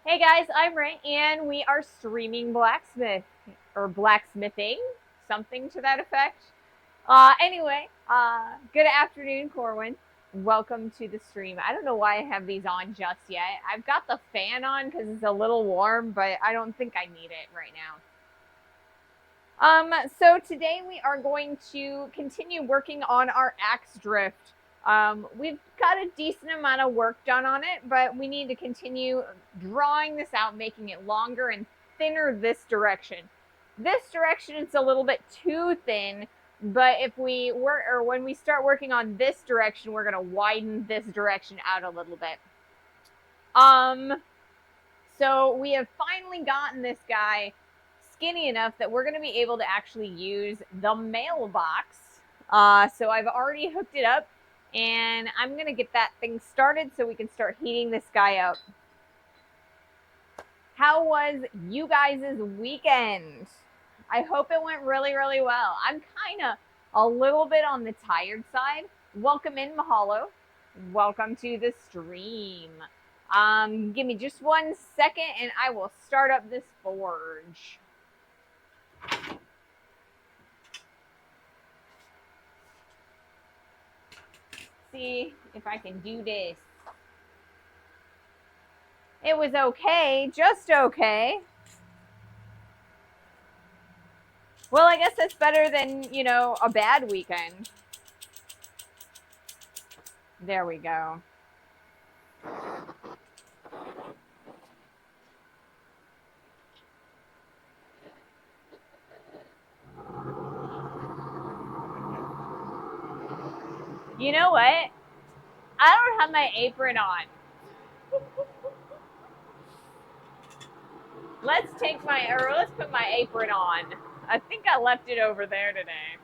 Hey guys, I'm Ray, and we are streaming blacksmithing, something to that effect. Anyway, good afternoon, Corwin. Welcome to the stream. I don't know why I have these on just yet. I've got the fan on because it's a little warm, but I don't think I need it right now. So today we are going to continue working on our axe drift. We've got a decent amount of work done on it, but we need to continue drawing this out, making it longer and thinner this direction. This direction is a little bit too thin, but if we work or when we start working on this direction, we're gonna widen this direction out a little bit. So we have finally gotten this guy skinny enough that we're going to be able to actually use the mailbox. So I've already hooked it up, and I'm going to get that thing started so we can start heating this guy up. How was you guys' weekend? I hope it went really, really well. I'm kind of a little bit on the tired side. Welcome in, Mahalo. Welcome to the stream. Give me just 1 second and I will start up this forge. See if I can do this. It was okay, just okay. Well, I guess that's better than, a bad weekend. There we go. You know what? I don't have my apron on. Let's put my apron on. I think I left it over there today.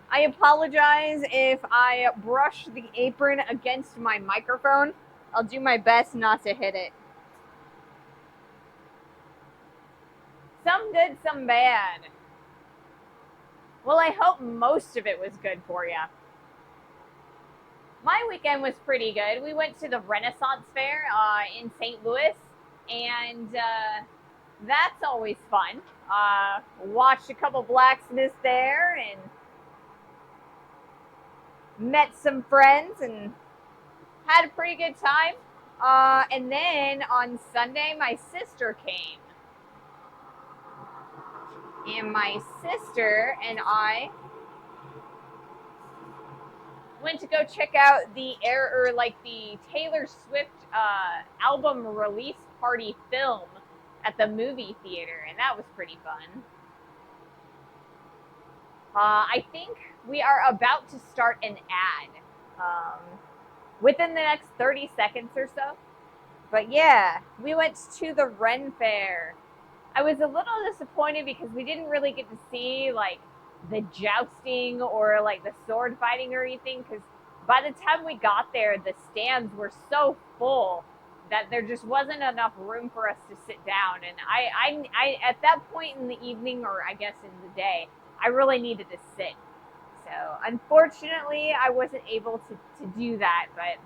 I apologize if I brush the apron against my microphone. I'll do my best not to hit it. Some good, some bad. Well, I hope most of it was good for you. My weekend was pretty good. We went to the Renaissance Fair in St. Louis, and that's always fun. Watched a couple blacksmiths there and met some friends and had a pretty good time. And then on Sunday, my sister came. And my sister and I went to go check out the Taylor Swift album release party film at the movie theater, and that was pretty fun. I think we are about to start an ad within the next 30 seconds or so. But yeah, we went to the Ren Fair. I was a little disappointed because we didn't really get to see the jousting or the sword fighting or anything, because by the time we got there, the stands were so full that there just wasn't enough room for us to sit down. And I at that point in the evening, or I guess in the day, I really needed to sit. So unfortunately, I wasn't able to do that, but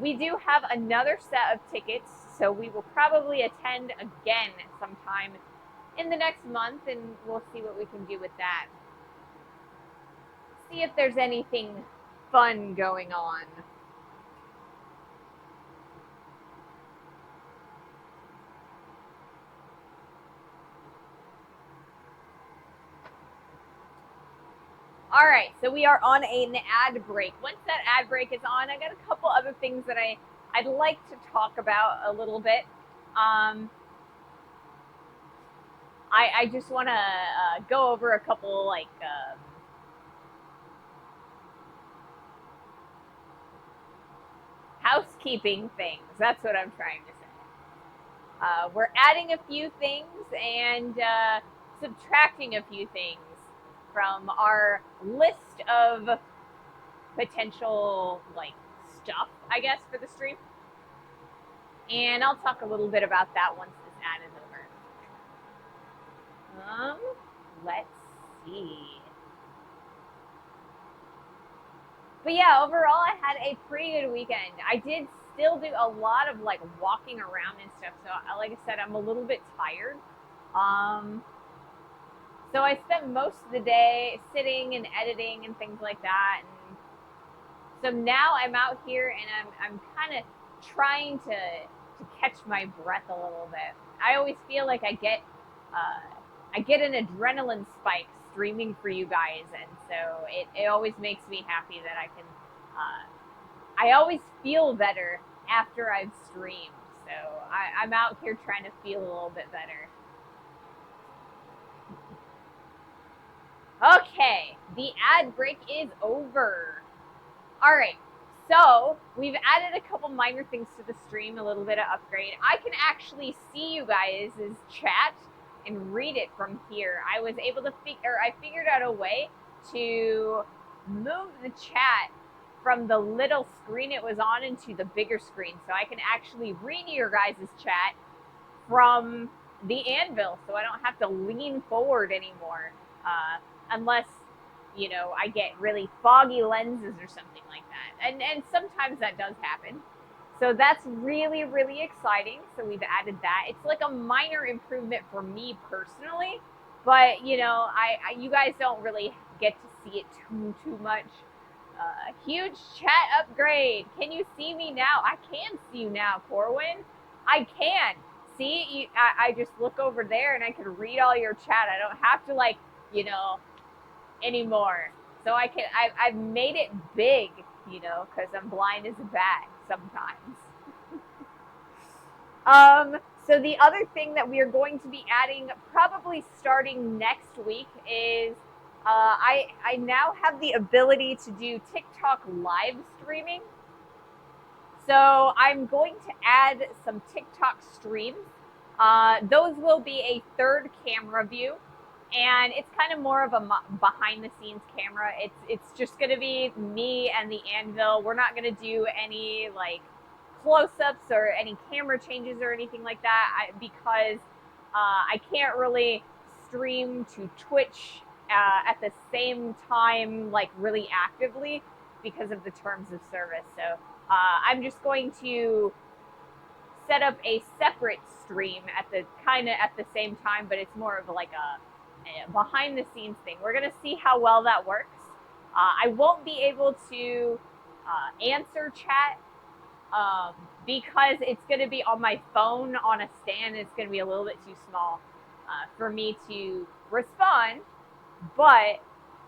we do have another set of tickets, so we will probably attend again sometime in the next month, and we'll see what we can do with that. See if there's anything fun going on. All right, so we are on an ad break. Once that ad break is on, I got a couple other things that I'd like to talk about a little bit. I just want to go over a couple housekeeping things. That's what I'm trying to say. We're adding a few things and subtracting a few things from our list of potential stuff, I guess, for the stream. And I'll talk a little bit about that once this ad is over. Let's see. But yeah, overall, I had a pretty good weekend. I did still do a lot of like walking around and stuff. So like I said, I'm a little bit tired. So I spent most of the day sitting and editing and things like that. And so now I'm out here and I'm kind of trying to catch my breath a little bit. I always feel like I get an adrenaline spike streaming for you guys, and so it always makes me happy that I can. I always feel better after I've streamed, so I'm out here trying to feel a little bit better. Okay, the ad break is over. All right, so we've added a couple minor things to the stream, a little bit of upgrade. I can actually see you guys' chat and read it from here. I was able to I figured out a way to move the chat from the little screen it was on into the bigger screen, so I can actually read your guys' chat from the anvil, so I don't have to lean forward anymore, unless, you know, I get really foggy lenses or something like that. And sometimes that does happen. So that's really, really exciting. So we've added that. It's like a minor improvement for me personally, but you know, you guys don't really get to see it too much. Huge chat upgrade. Can you see me now? I can see you now, Corwin. I can. See, I just look over there and I can read all your chat. I don't have to, like, you know, anymore. So I've made it big, you know, because I'm blind as a bat sometimes. So the other thing that we are going to be adding, probably starting next week, is I now have the ability to do TikTok live streaming. So I'm going to add some TikTok streams. Those will be a third camera view, and it's kind of more of a behind the scenes camera. It's just going to be me and the anvil. We're not going to do any like close-ups or any camera changes or anything like that, because I can't really stream to Twitch at the same time, like really actively, because of the terms of service. So I'm just going to set up a separate stream at the same time, but it's more of like a behind the scenes thing. We're gonna see how well that works. I won't be able to answer chat because it's gonna be on my phone on a stand. It's gonna be a little bit too small for me to respond, but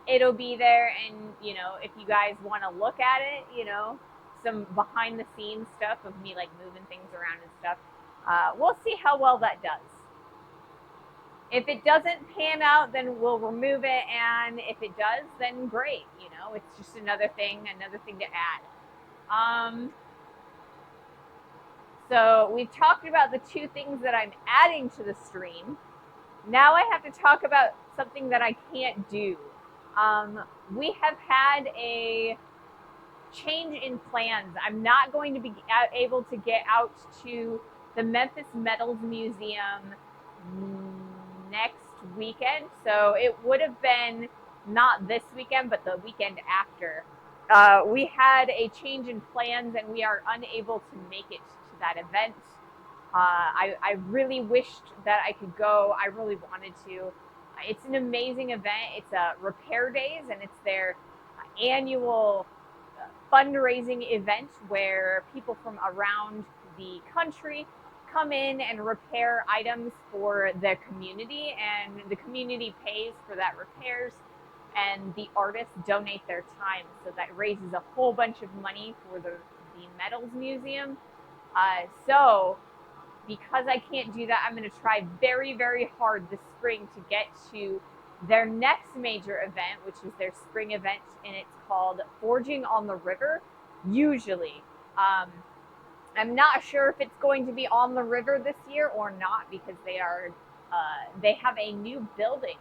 it'll be there. And you know, if you guys want to look at it, you know, some behind the scenes stuff of me like moving things around and stuff, we'll see how well that does. If it doesn't pan out, then we'll remove it, and if it does, then great. You know, it's just another thing to add. So we've talked about the two things that I'm adding to the stream. Now I have to talk about something that I can't do. We have had a change in plans. I'm not going to be able to get out to the Memphis Metals Museum next weekend. So it would have been not this weekend, but the weekend after. We had a change in plans and we are unable to make it to that event. I really wished that I could go. I really wanted to. It's an amazing event. It's Repair Days, and it's their annual fundraising event where people from around the country come in and repair items for their community, and the community pays for that repairs, and the artists donate their time. So that raises a whole bunch of money for the Metals Museum. So because I can't do that, I'm going to try very, very hard this spring to get to their next major event, which is their spring event, and it's called Forging on the River, usually. I'm not sure if it's going to be on the river this year or not, because they have a new building.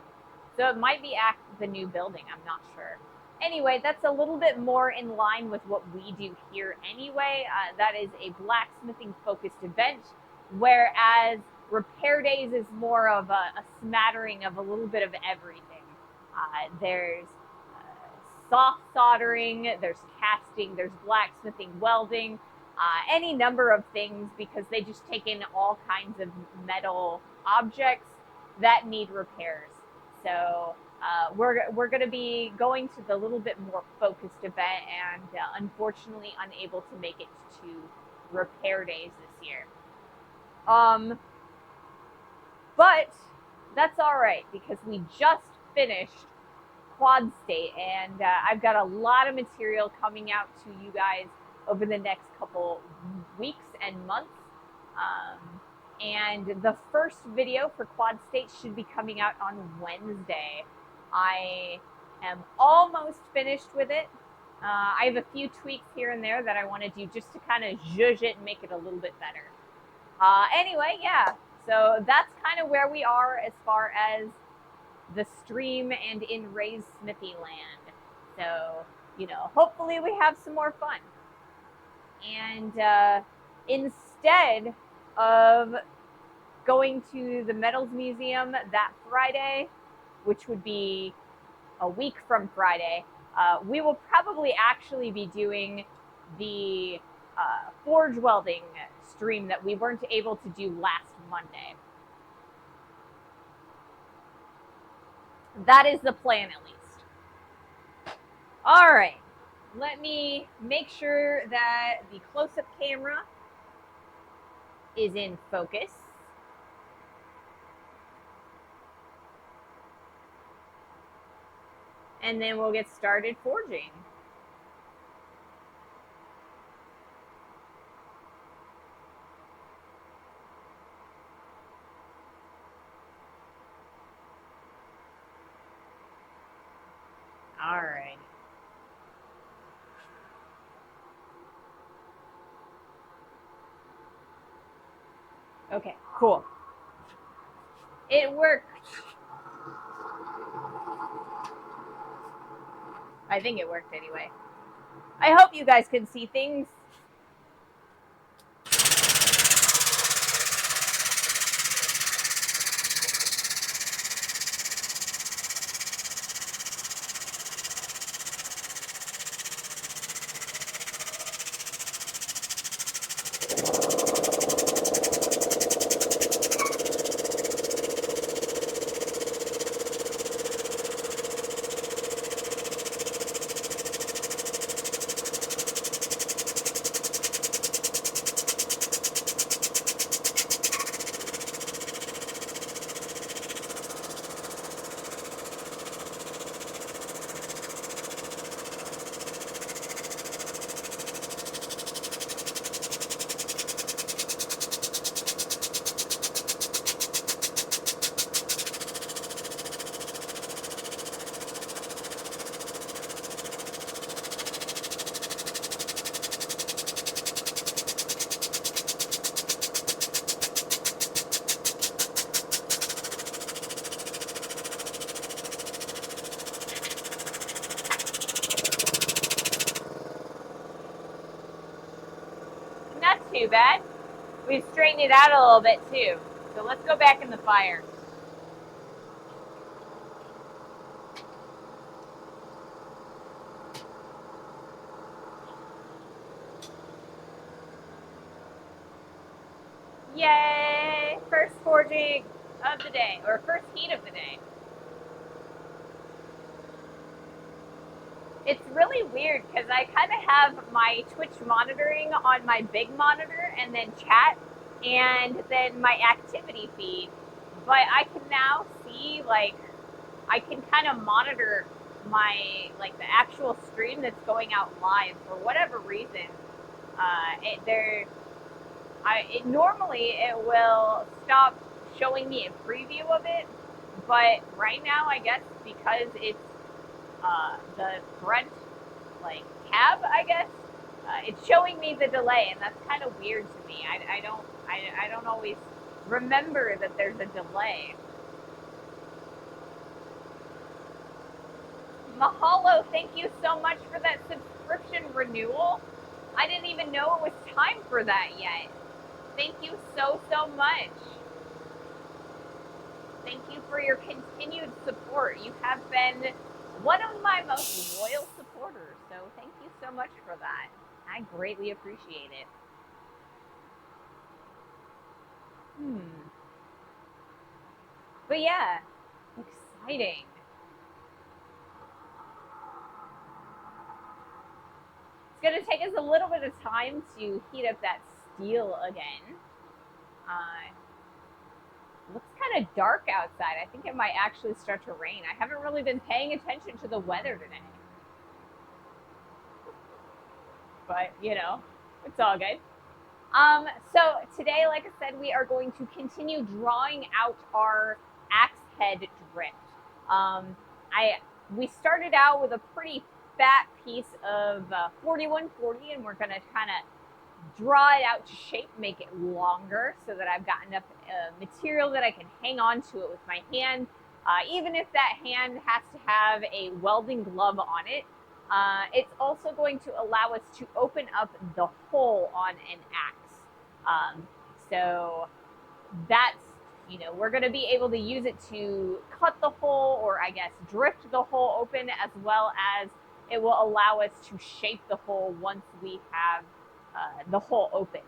So it might be at the new building, I'm not sure. Anyway, that's a little bit more in line with what we do here anyway. That is a blacksmithing focused event, whereas Repair Days is more of a smattering of a little bit of everything. There's soft soldering, there's casting, there's blacksmithing, welding. any number of things, because they just take in all kinds of metal objects that need repairs. So we're going to be going to the little bit more focused event, and unfortunately unable to make it to repair days this year. But that's all right, because we just finished Quad State, and I've got a lot of material coming out to you guys over the next couple weeks and months. And the first video for Quad State should be coming out on Wednesday. I am almost finished with it. I have a few tweaks here and there that I want to do just to kind of zhuzh it and make it a little bit better. Anyway, yeah, so that's kind of where we are as far as the stream and in Ray's Smithy land. So, you know, hopefully we have some more fun. And instead of going to the Metals Museum that Friday, which would be a week from Friday, we will probably actually be doing the forge welding stream that we weren't able to do last Monday. That is the plan, at least. All right, let me make sure that the close-up camera is in focus. And then we'll get started forging. All right. Okay, cool. It worked. I think it worked anyway. I hope you guys can see things. Not too bad. We've straightened it out a little bit too. So let's go back in the fire. Yay! First forging of the day, or first heat of the day. It's really weird because I kind of have my Twitch monitoring on my big monitor, and then chat, and then my activity feed. But I can now see, like, I can kind of monitor my, like, the actual stream that's going out live for whatever reason. Normally it will stop showing me a preview of it, but right now, I guess because it's the front, like, tab, I guess, it's showing me the delay, and that's kind of weird to me. I don't always remember that there's a delay. Mahalo, thank you so much for that subscription renewal. I didn't even know it was time for that yet. Thank you so much. Thank you for your continued support. You have been one of my most loyal supporters, so thank you so much for that. I greatly appreciate it. But yeah, exciting. It's going to take us a little bit of time to heat up that steel again. Looks kind of dark outside. I think it might actually start to rain. I haven't really been paying attention to the weather today. But, you know, it's all good. So today, like I said, we are going to continue drawing out our axe head drift. We started out with a pretty fat piece of 4140, and we're going to kind of draw it out to shape, make it longer so that I've got enough material that I can hang on to it with my hand. Even if that hand has to have a welding glove on it, it's also going to allow us to open up the hole on an axe. So that's, you know, we're going to be able to use it to cut the hole, or I guess drift the hole open, as well as it will allow us to shape the hole once we have the hole open.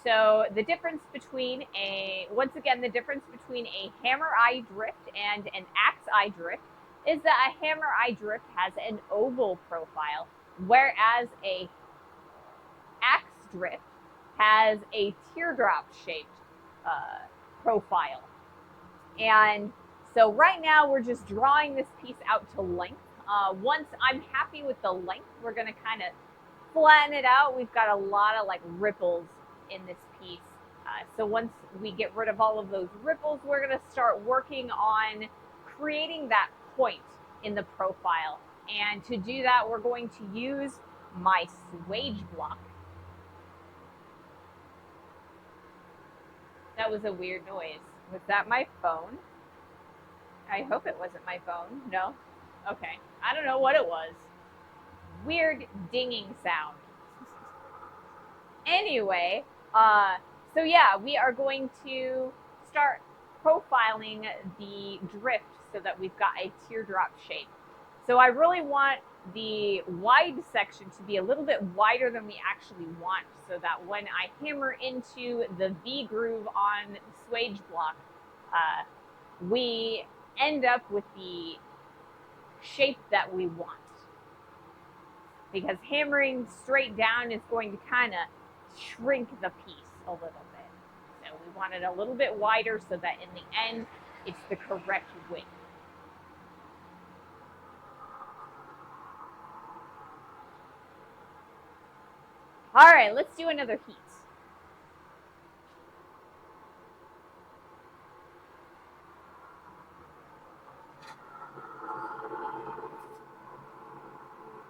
So the difference between the difference between a hammer eye drift and an axe eye drift is that a hammer eye drift has an oval profile, whereas a axe drift has a teardrop shaped profile. And so right now we're just drawing this piece out to length. Once I'm happy with the length, we're going to kind of flatten it out. We've got a lot of like ripples in this piece. So once we get rid of all of those ripples, we're going to start working on creating that point in the profile. And to do that, we're going to use my swage block. That was a weird noise. Was that my phone? I hope it wasn't my phone. No? Okay. I don't know what it was. Weird dinging sound. Anyway, so yeah, we are going to start profiling the drift so that we've got a teardrop shape. So I really want the wide section to be a little bit wider than we actually want, so that when I hammer into the V groove on the swage block, we end up with the shape that we want. Because hammering straight down is going to kind of shrink the piece a little bit. So we want it a little bit wider so that in the end, it's the correct width. All right, let's do another heat.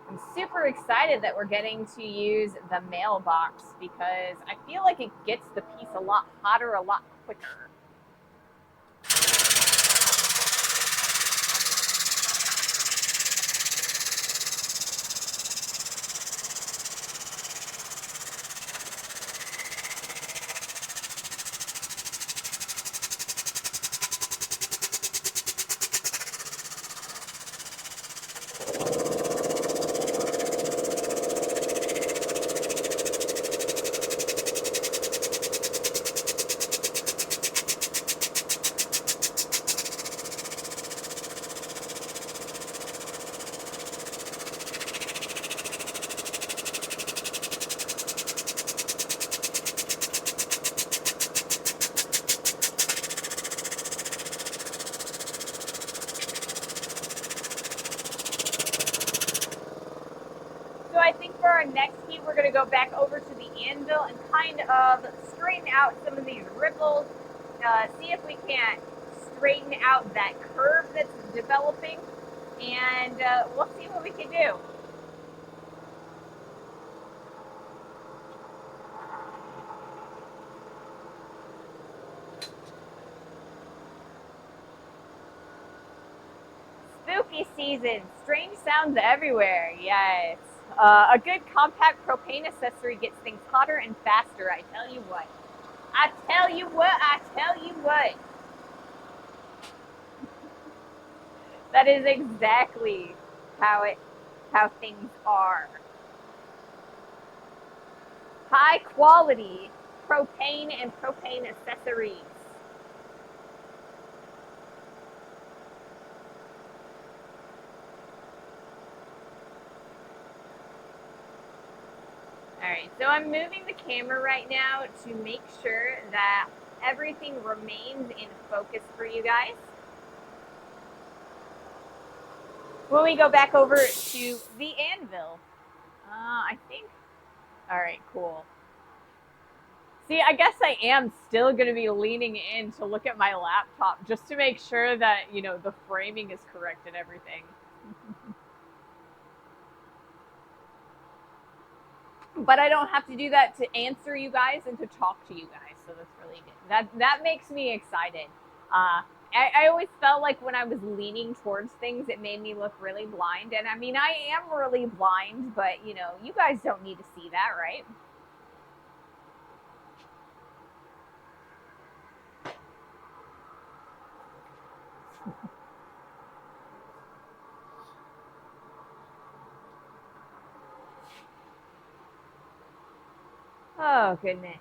I'm super excited that we're getting to use the mailbox because I feel like it gets the piece a lot hotter a lot quicker. I think for our next heat, we're going to go back over to the anvil and kind of straighten out some of these ripples, see if we can straighten out that curve that's developing, and we'll see what we can do. Spooky season, strange sounds everywhere, yes. A good compact propane accessory gets things hotter and faster, I tell you what. I tell you what, I tell you what. That is exactly how things are. High quality propane and propane accessories. Alright, so I'm moving the camera right now to make sure that everything remains in focus for you guys. When we go back over to the anvil, I think, alright, cool. See, I guess I am still going to be leaning in to look at my laptop just to make sure that, you know, the framing is correct and everything. But I don't have to do that to answer you guys and to talk to you guys, so that's really good. That makes me excited. I always felt like when I was leaning towards things, it made me look really blind. And I mean, I am really blind, but, you know, you guys don't need to see that, right? Oh, goodness.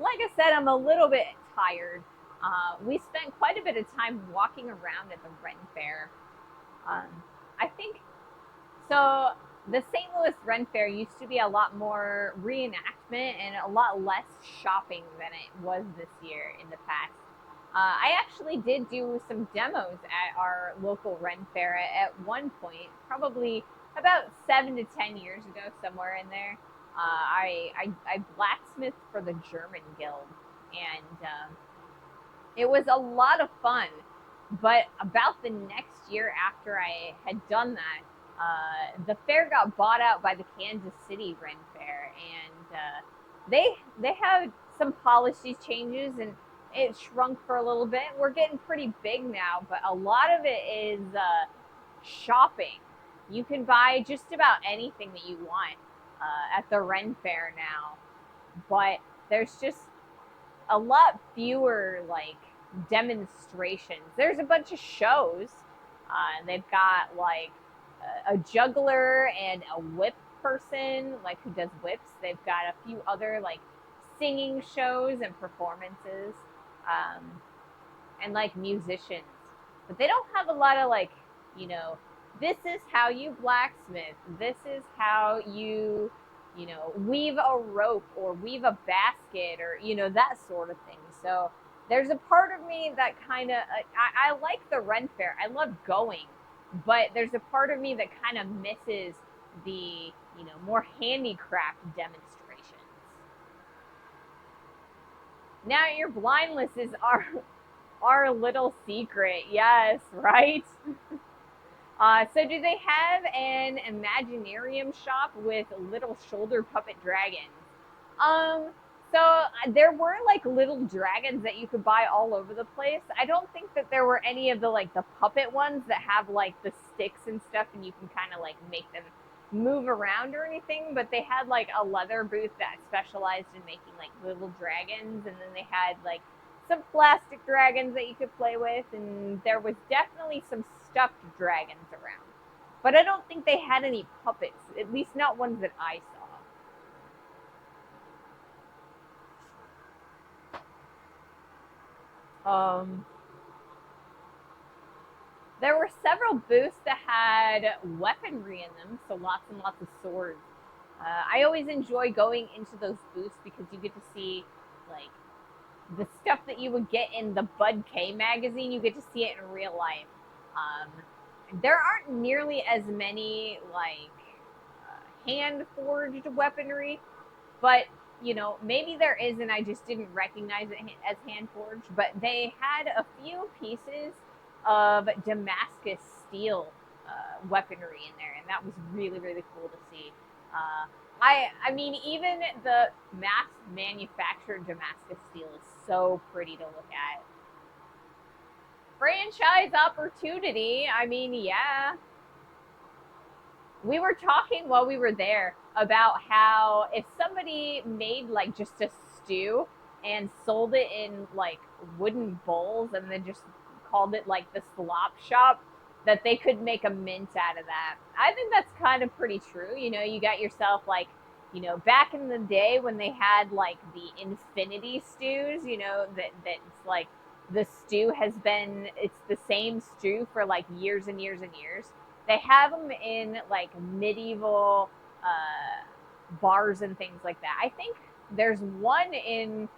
Like I said, I'm a little bit tired. We spent quite a bit of time walking around at the Ren Fair. I think, so the St. Louis Ren Fair used to be a lot more reenactment and a lot less shopping than it was this year in the past. I actually did do some demos at our local Ren Fair at one point, probably about 7 to 10 years ago, somewhere in there. I blacksmithed for the German Guild, and it was a lot of fun. But about the next year after I had done that, the fair got bought out by the Kansas City Ren Fair, and they had some policy changes, and it shrunk for a little bit. We're getting pretty big now, but a lot of it is shopping. You can buy just about anything that you want at the Ren Fair now, but there's just a lot fewer like demonstrations. There's a bunch of shows. They've got like a juggler and a whip person, like who does whips. They've got a few other like singing shows and performances, and like musicians. But they don't have a lot of like, you know, this is how you blacksmith. This is how you weave a rope or weave a basket, or, you know, that sort of thing. So there's a part of me that kind of, I like the Ren Fair. I love going, but there's a part of me that kind of misses the, you know, more handicraft demonstrations. Now your blindness is our little secret. Yes, right? So do they have an Imaginarium shop with little shoulder puppet dragons? So there were like little dragons that you could buy all over the place. I don't think that there were any of the like the puppet ones that have like the sticks and stuff, and you can kind of like make them move around or anything. But they had like a leather booth that specialized in making like little dragons, and then they had like some plastic dragons that you could play with, and there was definitely some stuffed dragons around. But I don't think they had any puppets, at least not ones that I saw. There were several booths that had weaponry in them, so lots and lots of swords. I always enjoy going into those booths because you get to see like the stuff that you would get in the Bud K magazine. You get to see it in real life. There aren't nearly as many like hand forged weaponry, but you know, maybe there is, and I just didn't recognize it as hand forged. But they had a few pieces of Damascus steel weaponry in there, and that was really, really cool to see. I mean, even the mass manufactured Damascus steel is so pretty to look at. Franchise opportunity. I mean, yeah. We were talking while we were there about how if somebody made like just a stew and sold it in like wooden bowls and then just called it like the slop shop, that they could make a mint out of that. I think that's kind of pretty true. You know, you got yourself like you know, back in the day when they had like the infinity stews, you know, that's like the stew has been, it's the same stew for like years and years and years. They have them in like medieval bars and things like that. I think there's one in,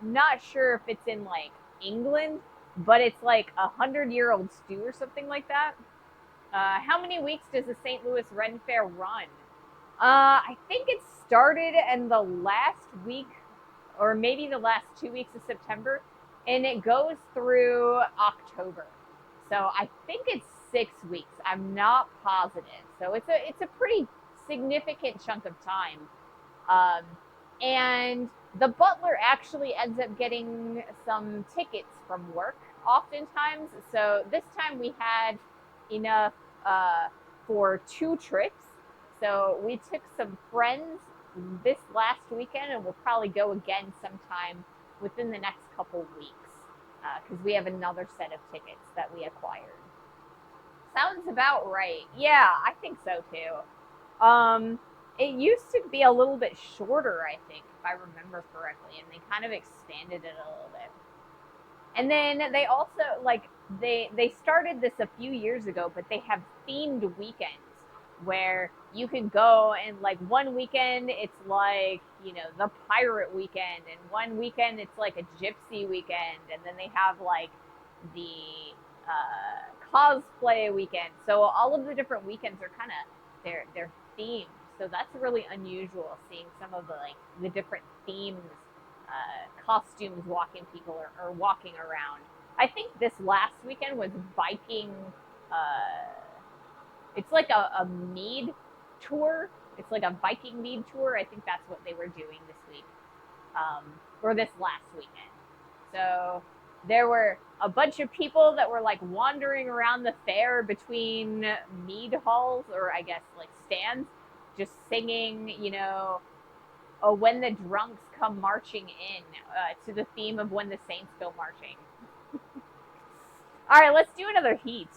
I'm not sure if it's in like England, but it's like 100-year-old stew or something like that. How many weeks does the St. Louis Ren Fair run? I think it started in the last week, or maybe the last 2 weeks of September, and it goes through October. So I think it's 6 weeks. I'm not positive. So it's a pretty significant chunk of time. Um, and the butler actually ends up getting some tickets from work oftentimes. So this time we had enough for 2 trips. So we took some friends this last weekend, and we'll probably go again sometime within the next couple weeks because we have another set of tickets that we acquired. Sounds about right. Yeah, I think so too. It used to be a little bit shorter, I think, if I remember correctly, and they kind of expanded it a little bit. And then they also, like, they started this a few years ago, but they have themed weekends where you can go, and like one weekend it's like, you know, the pirate weekend, and one weekend it's like a gypsy weekend, and then they have like the cosplay weekend. So all of the different weekends are kind of they're themed. So that's really unusual, seeing some of the like the different themes, costumes walking people or walking around. I think this last weekend was Viking. It's like a mead tour. It's like a Viking mead tour. I think that's what they were doing this week, or this last weekend. So there were a bunch of people that were like wandering around the fair between mead halls, or I guess like stands, just singing, you know, oh, when the drunks come marching in, to the theme of when the saints go marching. All right, let's do another heat.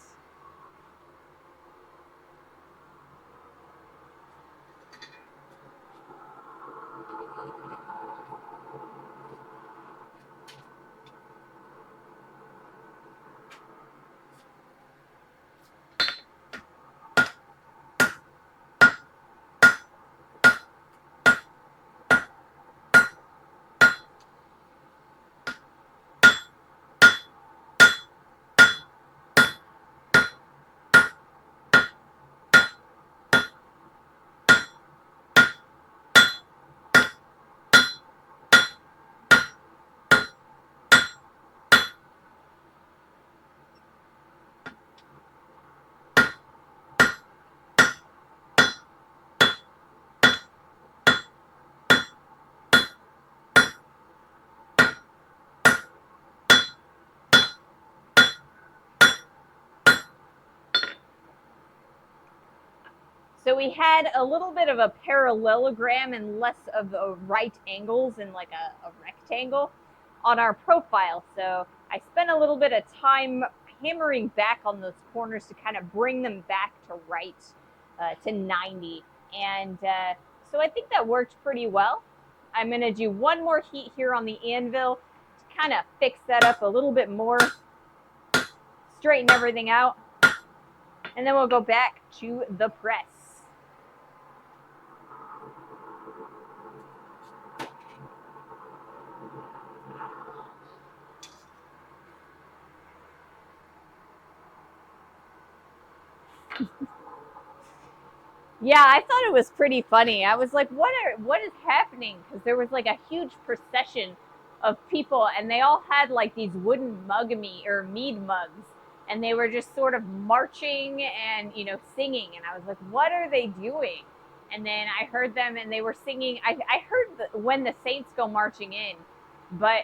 So we had a little bit of a parallelogram and less of a right angles and like a rectangle on our profile. So I spent a little bit of time hammering back on those corners to kind of bring them back to right, to 90. And so I think that worked pretty well. I'm going to do one more heat here on the anvil to kind of fix that up a little bit more, straighten everything out, and then we'll go back to the press. Yeah, I thought it was pretty funny. I was like, what is happening? Because there was like a huge procession of people, and they all had like these wooden mead mugs, and they were just sort of marching and, you know, singing. And I was like, what are they doing? And then I heard them, and they were singing. I heard when the saints go marching in, but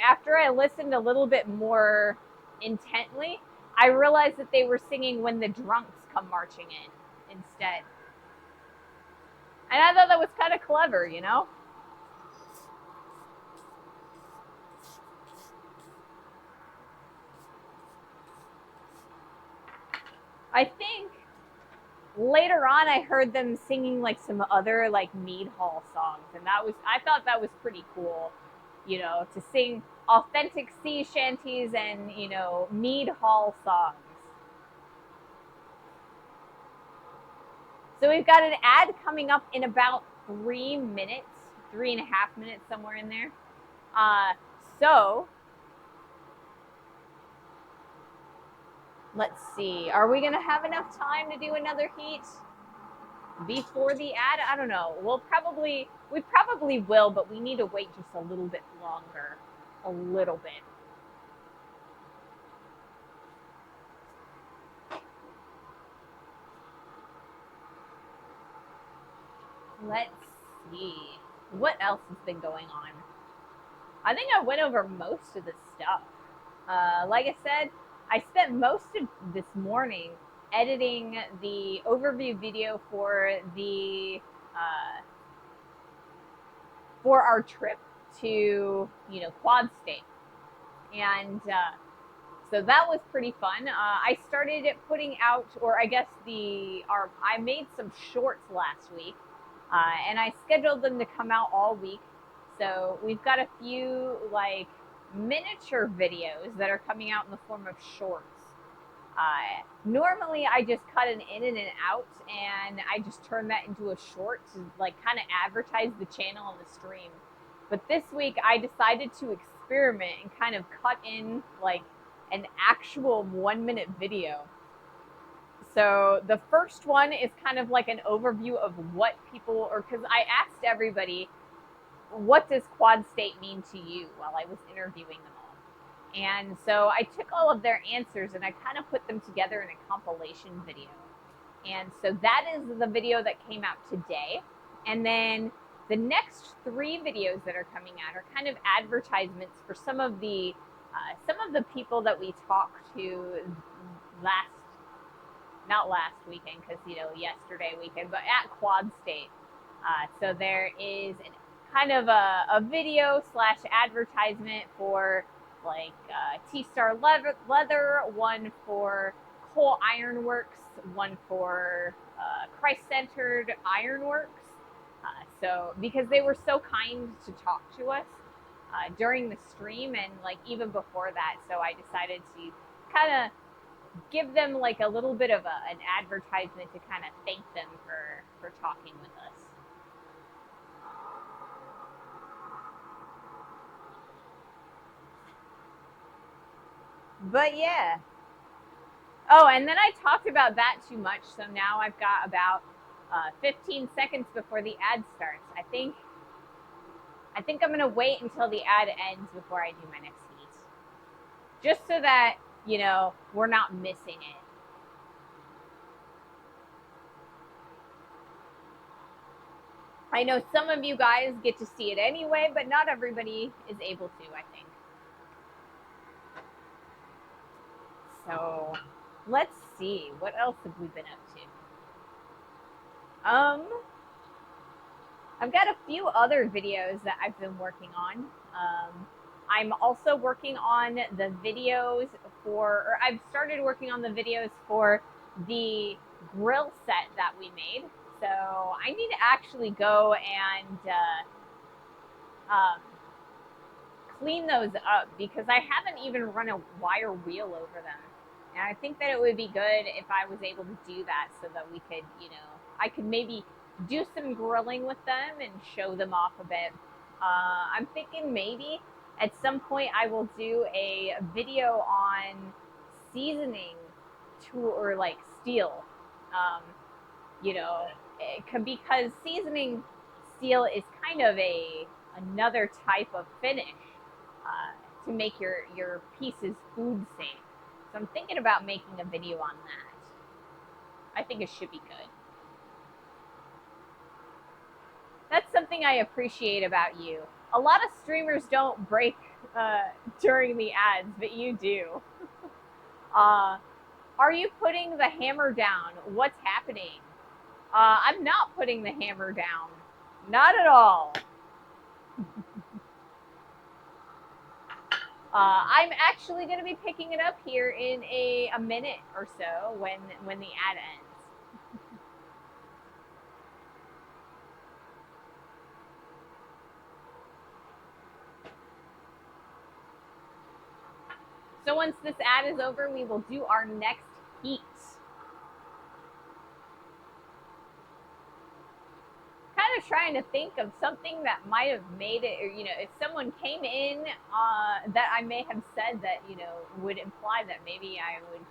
after I listened a little bit more intently, I realized that they were singing when the drunks come marching in instead. And I thought that was kind of clever, you know? I think later on, I heard them singing like some other like mead hall songs, and I thought that was pretty cool, you know, to sing authentic sea shanties and mead hall songs. So we've got an ad coming up in about 3 minutes, 3.5 minutes, somewhere in there. So let's see. Are we going to have enough time to do another heat before the ad? I don't know. We probably will, but we need to wait just a little bit longer. A little bit. Let's see. What else has been going on? I think I went over most of the stuff. Like I said, I spent most of this morning editing the overview video for for our trip to Quad State, and so that was pretty fun. I started putting out, or I guess I made some shorts last week, and I scheduled them to come out all week. So we've got a few like miniature videos that are coming out in the form of shorts. Normally I just cut an in and an out, and I just turn that into a short to like kind of advertise the channel on the stream. But this week I decided to experiment and kind of cut in like an actual 1-minute video. So the first one is kind of like an overview of what people, or because I asked everybody, what does Quad State mean to you, while I was interviewing them all. And so I took all of their answers and I kind of put them together in a compilation video. And so that is the video that came out today. And then the next 3 videos that are coming out are kind of advertisements for some of the people that we talked to not last weekend, because yesterday weekend, but at Quad State. So there is kind of a video / advertisement for like T-Star Leather, one for Coal Ironworks, one for Christ-Centered Ironworks. So because they were so kind to talk to us during the stream and like even before that, so I decided to kind of give them like a little bit of an advertisement to kind of thank them for talking with us. But yeah. Oh, and then I talked about that too much, so now I've got about 15 seconds before the ad starts. I think I'm going to wait until the ad ends before I do my next heat. Just so that, we're not missing it. I know some of you guys get to see it anyway, but not everybody is able to, I think. So let's see, what else have we been up to? I've got a few other videos that I've been working on. I'm also working on the videos or I've started working on the videos for the grill set that we made. So I need to actually go and clean those up, because I haven't even run a wire wheel over them. And I think that it would be good if I was able to do that, so that we could, I could maybe do some grilling with them and show them off a bit. I'm thinking maybe at some point I will do a video on seasoning or like steel, because seasoning steel is kind of another type of finish to make your pieces food safe. So I'm thinking about making a video on that. I think it should be good. That's something I appreciate about you. A lot of streamers don't break during the ads, but you do. Are you putting the hammer down? What's happening? I'm not putting the hammer down. Not at all. I'm actually going to be picking it up here in a minute or so when the ad ends. So once this ad is over, we will do our next heat. Kind of trying to think of something that might have made it, or, you know, if someone came in that I may have said that, you know, would imply that maybe I would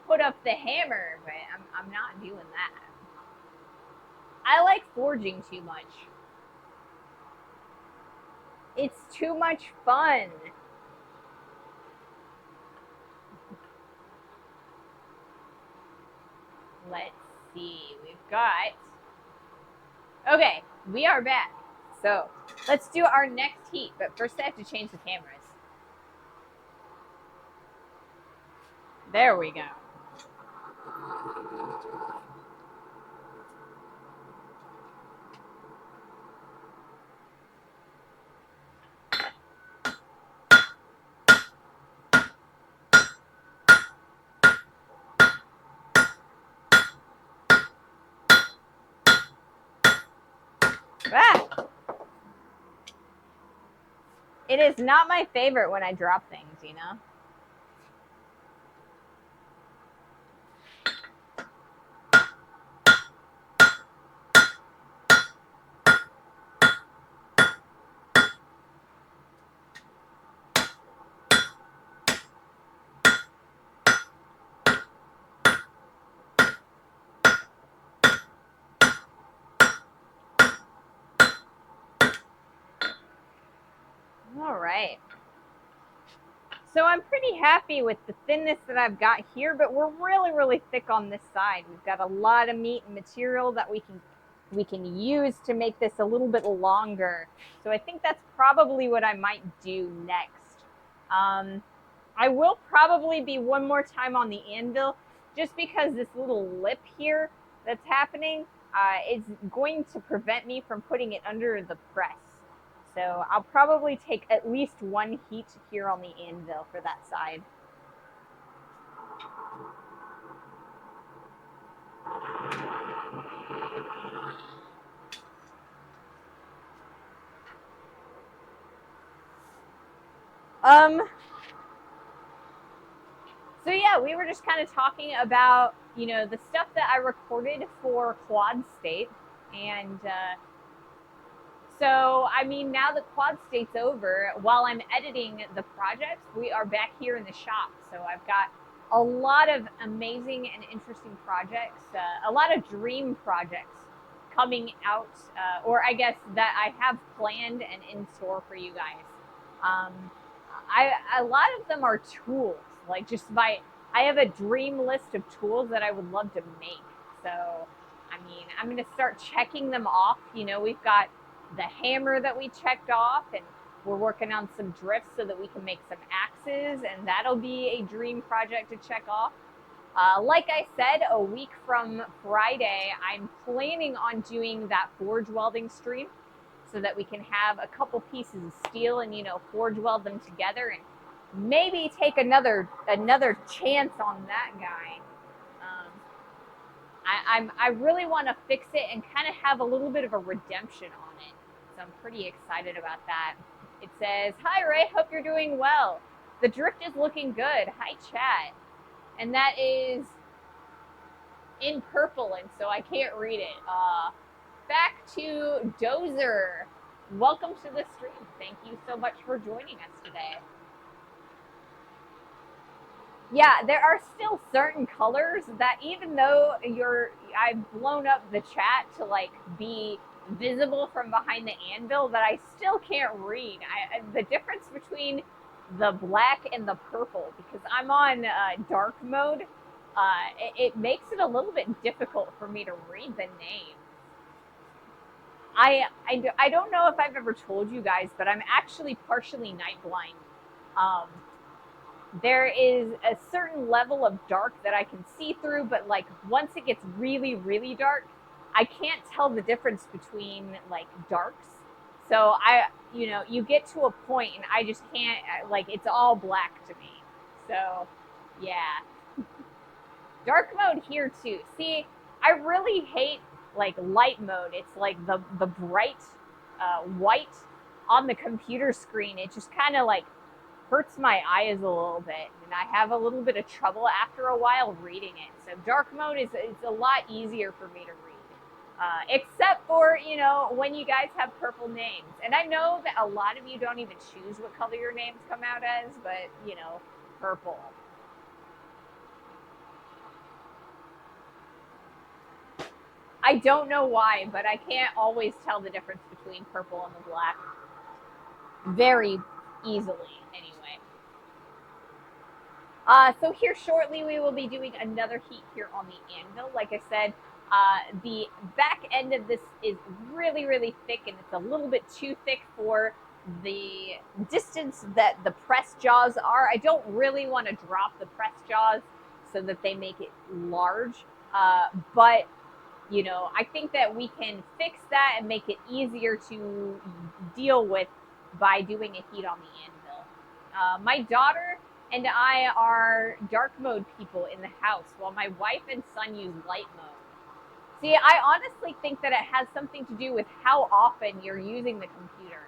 put up the hammer, but I'm not doing that. I like forging too much. It's too much fun. Let's see. We've got... Okay, we are back. So let's do our next heat, but first I have to change the cameras. There we go. Ah! It is not my favorite when I drop things, you know? All right. So I'm pretty happy with the thinness that I've got here, but we're really, really thick on this side. We've got a lot of meat and material that we can use to make this a little bit longer. So I think that's probably what I might do next. I will probably be one more time on the anvil, just because this little lip here that's happening is going to prevent me from putting it under the press. So I'll probably take at least one heat here on the anvil for that side. So yeah, we were just kind of talking about, you know, the stuff that I recorded for Quad State. And so, I mean, now that Quad State's over, while I'm editing the projects, we are back here in the shop. So I've got a lot of amazing and interesting projects, a lot of dream projects coming out, or I guess that I have planned and in store for you guys. A lot of them are tools, like just I have a dream list of tools that I would love to make. So, I mean, I'm going to start checking them off. You know, we've got the hammer that we checked off, and we're working on some drifts so that we can make some axes, and that'll be a dream project to check off. Like I said, a week from Friday, I'm planning on doing that forge welding stream so that we can have a couple pieces of steel and, you know, forge weld them together and maybe take another chance on that guy. I really want to fix it and kind of have a little bit of a redemption on it. So I'm pretty excited about that. It says, "Hi Ray, hope you're doing well. The drift is looking good. Hi chat." And that is in purple, and so I can't read it. Back to Dozer. Welcome to the stream. Thank you so much for joining us today. Yeah, there are still certain colors that, even though I've blown up the chat to like be visible from behind the anvil, that I still can't read. The difference between the black and the purple, because I'm on dark mode, it makes it a little bit difficult for me to read the name. I don't know if I've ever told you guys, but I'm actually partially night blind. There is a certain level of dark that I can see through, but like once it gets really, really dark, I can't tell the difference between like darks. So you get to a point and I just can't, like, it's all black to me. So yeah. Dark mode here too. See, I really hate like light mode. It's like the bright white on the computer screen. It just kind of like hurts my eyes a little bit, and I have a little bit of trouble after a while reading it. So dark mode is a lot easier for me to read. Except for, you know, when you guys have purple names. And I know that a lot of you don't even choose what color your names come out as, but, you know, purple. I don't know why, but I can't always tell the difference between purple and the black very easily, anyway. So here shortly we will be doing another heat here on the anvil. Like I said, the back end of this is really, really thick, and it's a little bit too thick for the distance that the press jaws are. I don't really want to drop the press jaws so that they make it large, but you know, I think that we can fix that and make it easier to deal with by doing a heat on the anvil. My daughter and I are dark mode people in the house, while my wife and son use light mode. See, I honestly think that it has something to do with how often you're using the computer,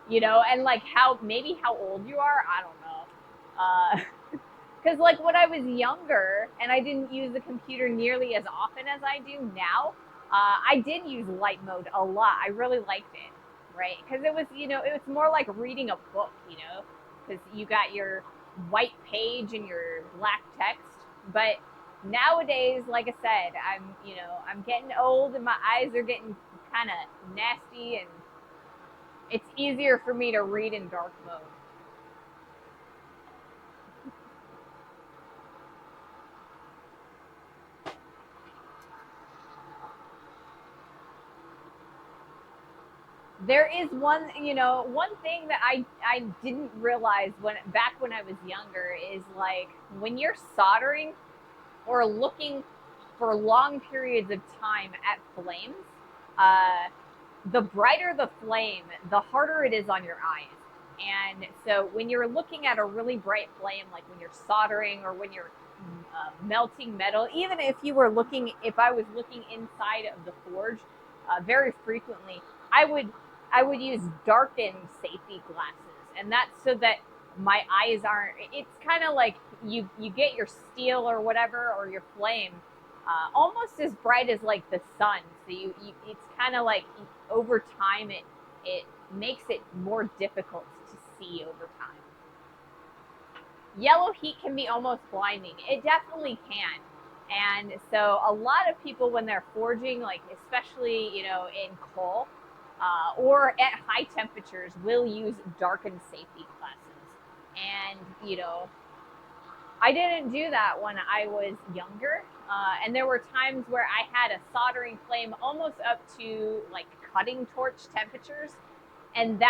you know, and like maybe how old you are. I don't know. Because like when I was younger and I didn't use the computer nearly as often as I do now, I did use light mode a lot. I really liked it, right? Because it was, you know, it was more like reading a book, you know, because you got your white page and your black text. But nowadays, like I said, I'm getting old and my eyes are getting kind of nasty, and it's easier for me to read in dark mode. There is one thing that I didn't realize back when I was younger is like when you're soldering or looking for long periods of time at flames, the brighter the flame, the harder it is on your eyes. And so when you're looking at a really bright flame, like when you're soldering or when you're melting metal, even if I was looking inside of the forge very frequently, I would use darkened safety glasses, and that's so that my eyes aren't. It's kind of like you get your steel or whatever or your flame almost as bright as like the sun. So it's kind of like over time it makes it more difficult to see over time. Yellow heat can be almost blinding. It definitely can. And so a lot of people when they're forging, like especially, you know, in coal or at high temperatures, will use darkened safety glasses. And, you know, I didn't do that when I was younger. And there were times where I had a soldering flame almost up to like cutting torch temperatures. And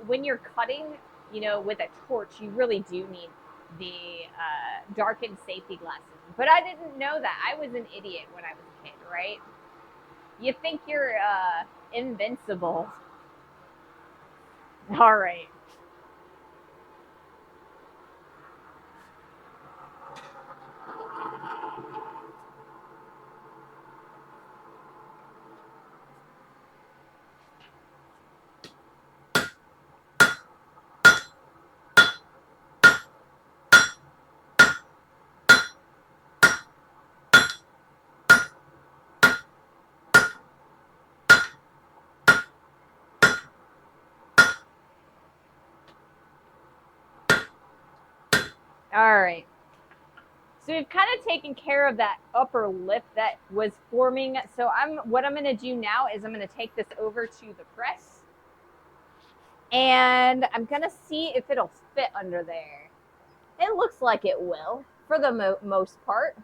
when you're cutting, you know, with a torch, you really do need the darkened safety glasses. But I didn't know that. I was an idiot when I was a kid, right? You think you're invincible. All right. All right. So we've kind of taken care of that upper lip that was forming. So what I'm going to do now is I'm going to take this over to the press. And I'm going to see if it'll fit under there. It looks like it will for the most part.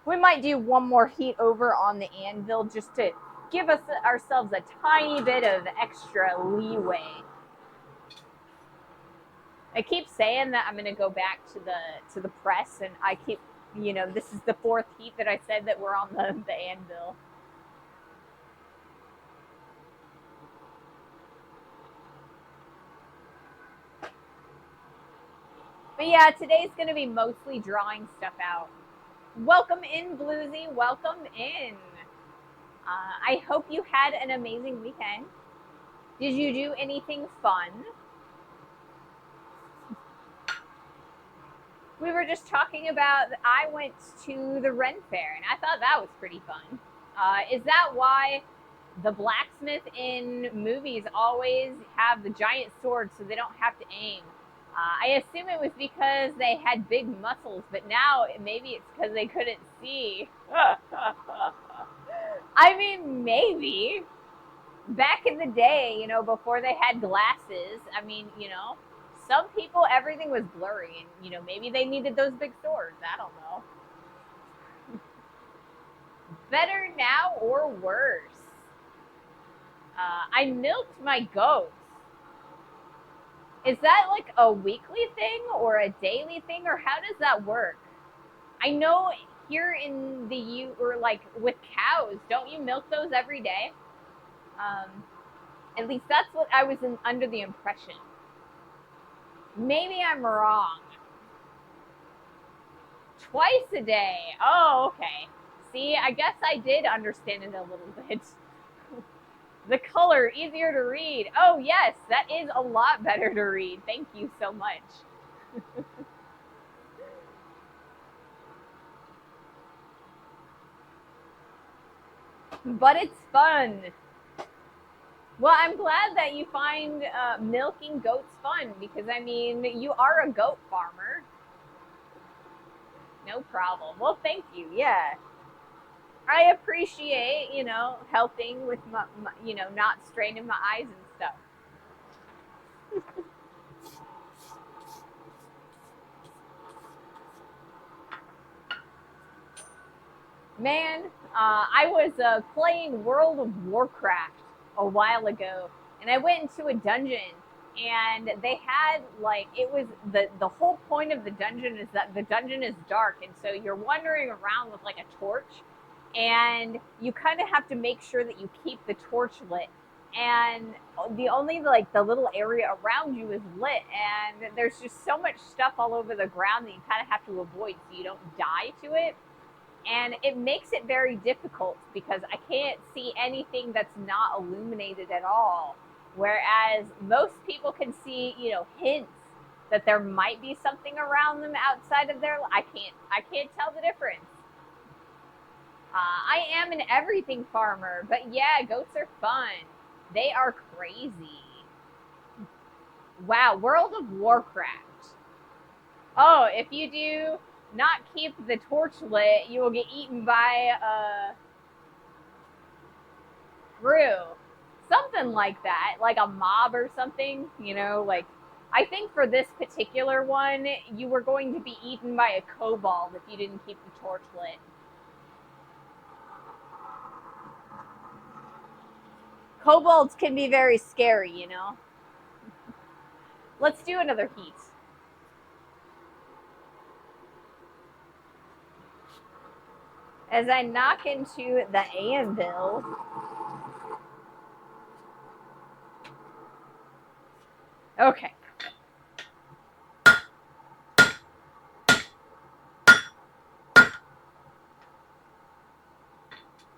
We might do one more heat over on the anvil just to give ourselves a tiny bit of extra leeway. I keep saying that I'm going to go back to the press, and I keep, you know, this is the fourth heat that I said that we're on the anvil. But yeah, today's going to be mostly drawing stuff out. Welcome in, Bluesy. Welcome in. I hope you had an amazing weekend. Did you do anything fun? we were just talking about, I went to the Ren Fair, and I thought that was pretty fun. Is that why the blacksmith in movies always have the giant swords so they don't have to aim? I assume it was because they had big muscles, but now maybe it's because they couldn't see. I mean, maybe. Back in the day, you know, before they had glasses, I mean, you know, some people, everything was blurry, and, you know, maybe they needed those big swords. I don't know. Better now or worse? I milked my goats. Is that like a weekly thing or a daily thing, or how does that work? I know here in the U, or like with cows, don't you milk those every day? At least that's what I was under the impression. Maybe I'm wrong. Twice a day. Oh, okay. See, I guess I did understand it a little bit. The color, easier to read. Oh, yes, that is a lot better to read. Thank you so much. But it's fun. Well, I'm glad that you find milking goats fun, because, I mean, you are a goat farmer. No problem. Well, thank you. Yeah. I appreciate, you know, helping with my, you know, not straining my eyes and stuff. Man, I was playing World of Warcraft a while ago, and I went into a dungeon, and they had, like, it was the whole point of the dungeon is that the dungeon is dark, and so you're wandering around with like a torch, and you kind of have to make sure that you keep the torch lit, and the only, like, the little area around you is lit, and there's just so much stuff all over the ground that you kind of have to avoid so you don't die to it. And it makes it very difficult because I can't see anything that's not illuminated at all. Whereas most people can see, you know, hints that there might be something around them outside of their. I can't tell the difference. I am an everything farmer, but yeah, goats are fun. They are crazy. Wow, World of Warcraft. Oh, if you do not keep the torch lit, you will get eaten by a brew. Something like that, like a mob or something, you know, like, I think for this particular one, you were going to be eaten by a kobold if you didn't keep the torch lit. Kobolds can be very scary, you know. Let's do another heat. As I knock into the anvil. Okay.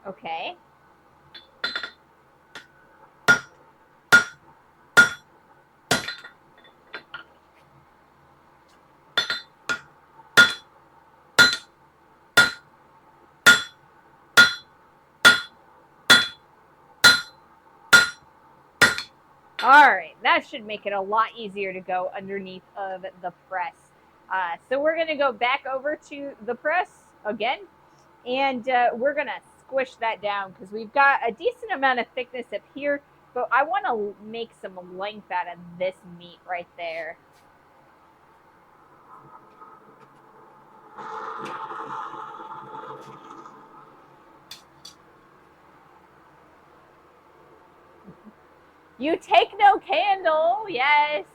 Okay. All right, that should make it a lot easier to go underneath of the press. So we're going to go back over to the press again, and we're going to squish that down because we've got a decent amount of thickness up here, but I want to make some length out of this meat right there. You take no candle, yes.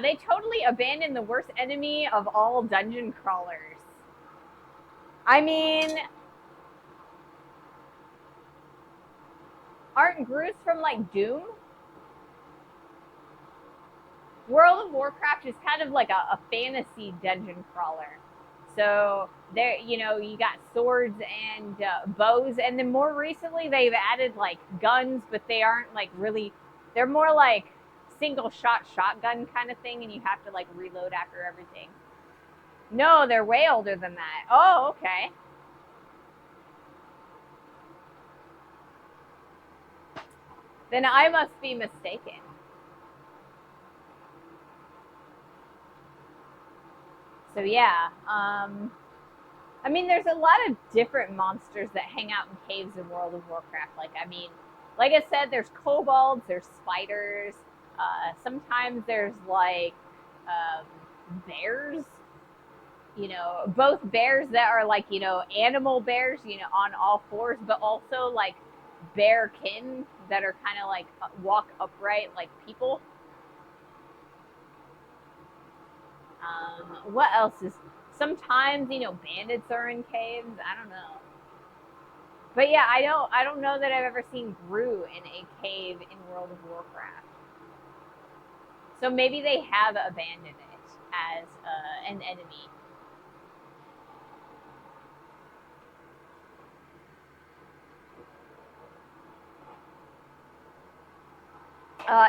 They totally abandoned the worst enemy of all dungeon crawlers. I mean, aren't Groots from, like, Doom? World of Warcraft is kind of like a fantasy dungeon crawler. So there, you know, you got swords and bows, and then more recently they've added like guns, but they aren't like really. They're more like single shot shotgun kind of thing, and you have to like reload after everything. No, they're way older than that. Oh, okay. Then I must be mistaken. So yeah, I mean, there's a lot of different monsters that hang out in caves in World of Warcraft. Like, I mean, like I said, there's kobolds, there's spiders. Sometimes there's like bears. You know, both bears that are like, you know, animal bears, you know, on all fours, but also like bear kin that are kind of like walk upright like people. What else is? Sometimes, you know, bandits are in caves. I don't know. But yeah, I don't know that I've ever seen Gru in a cave in World of Warcraft. So maybe they have abandoned it as an enemy.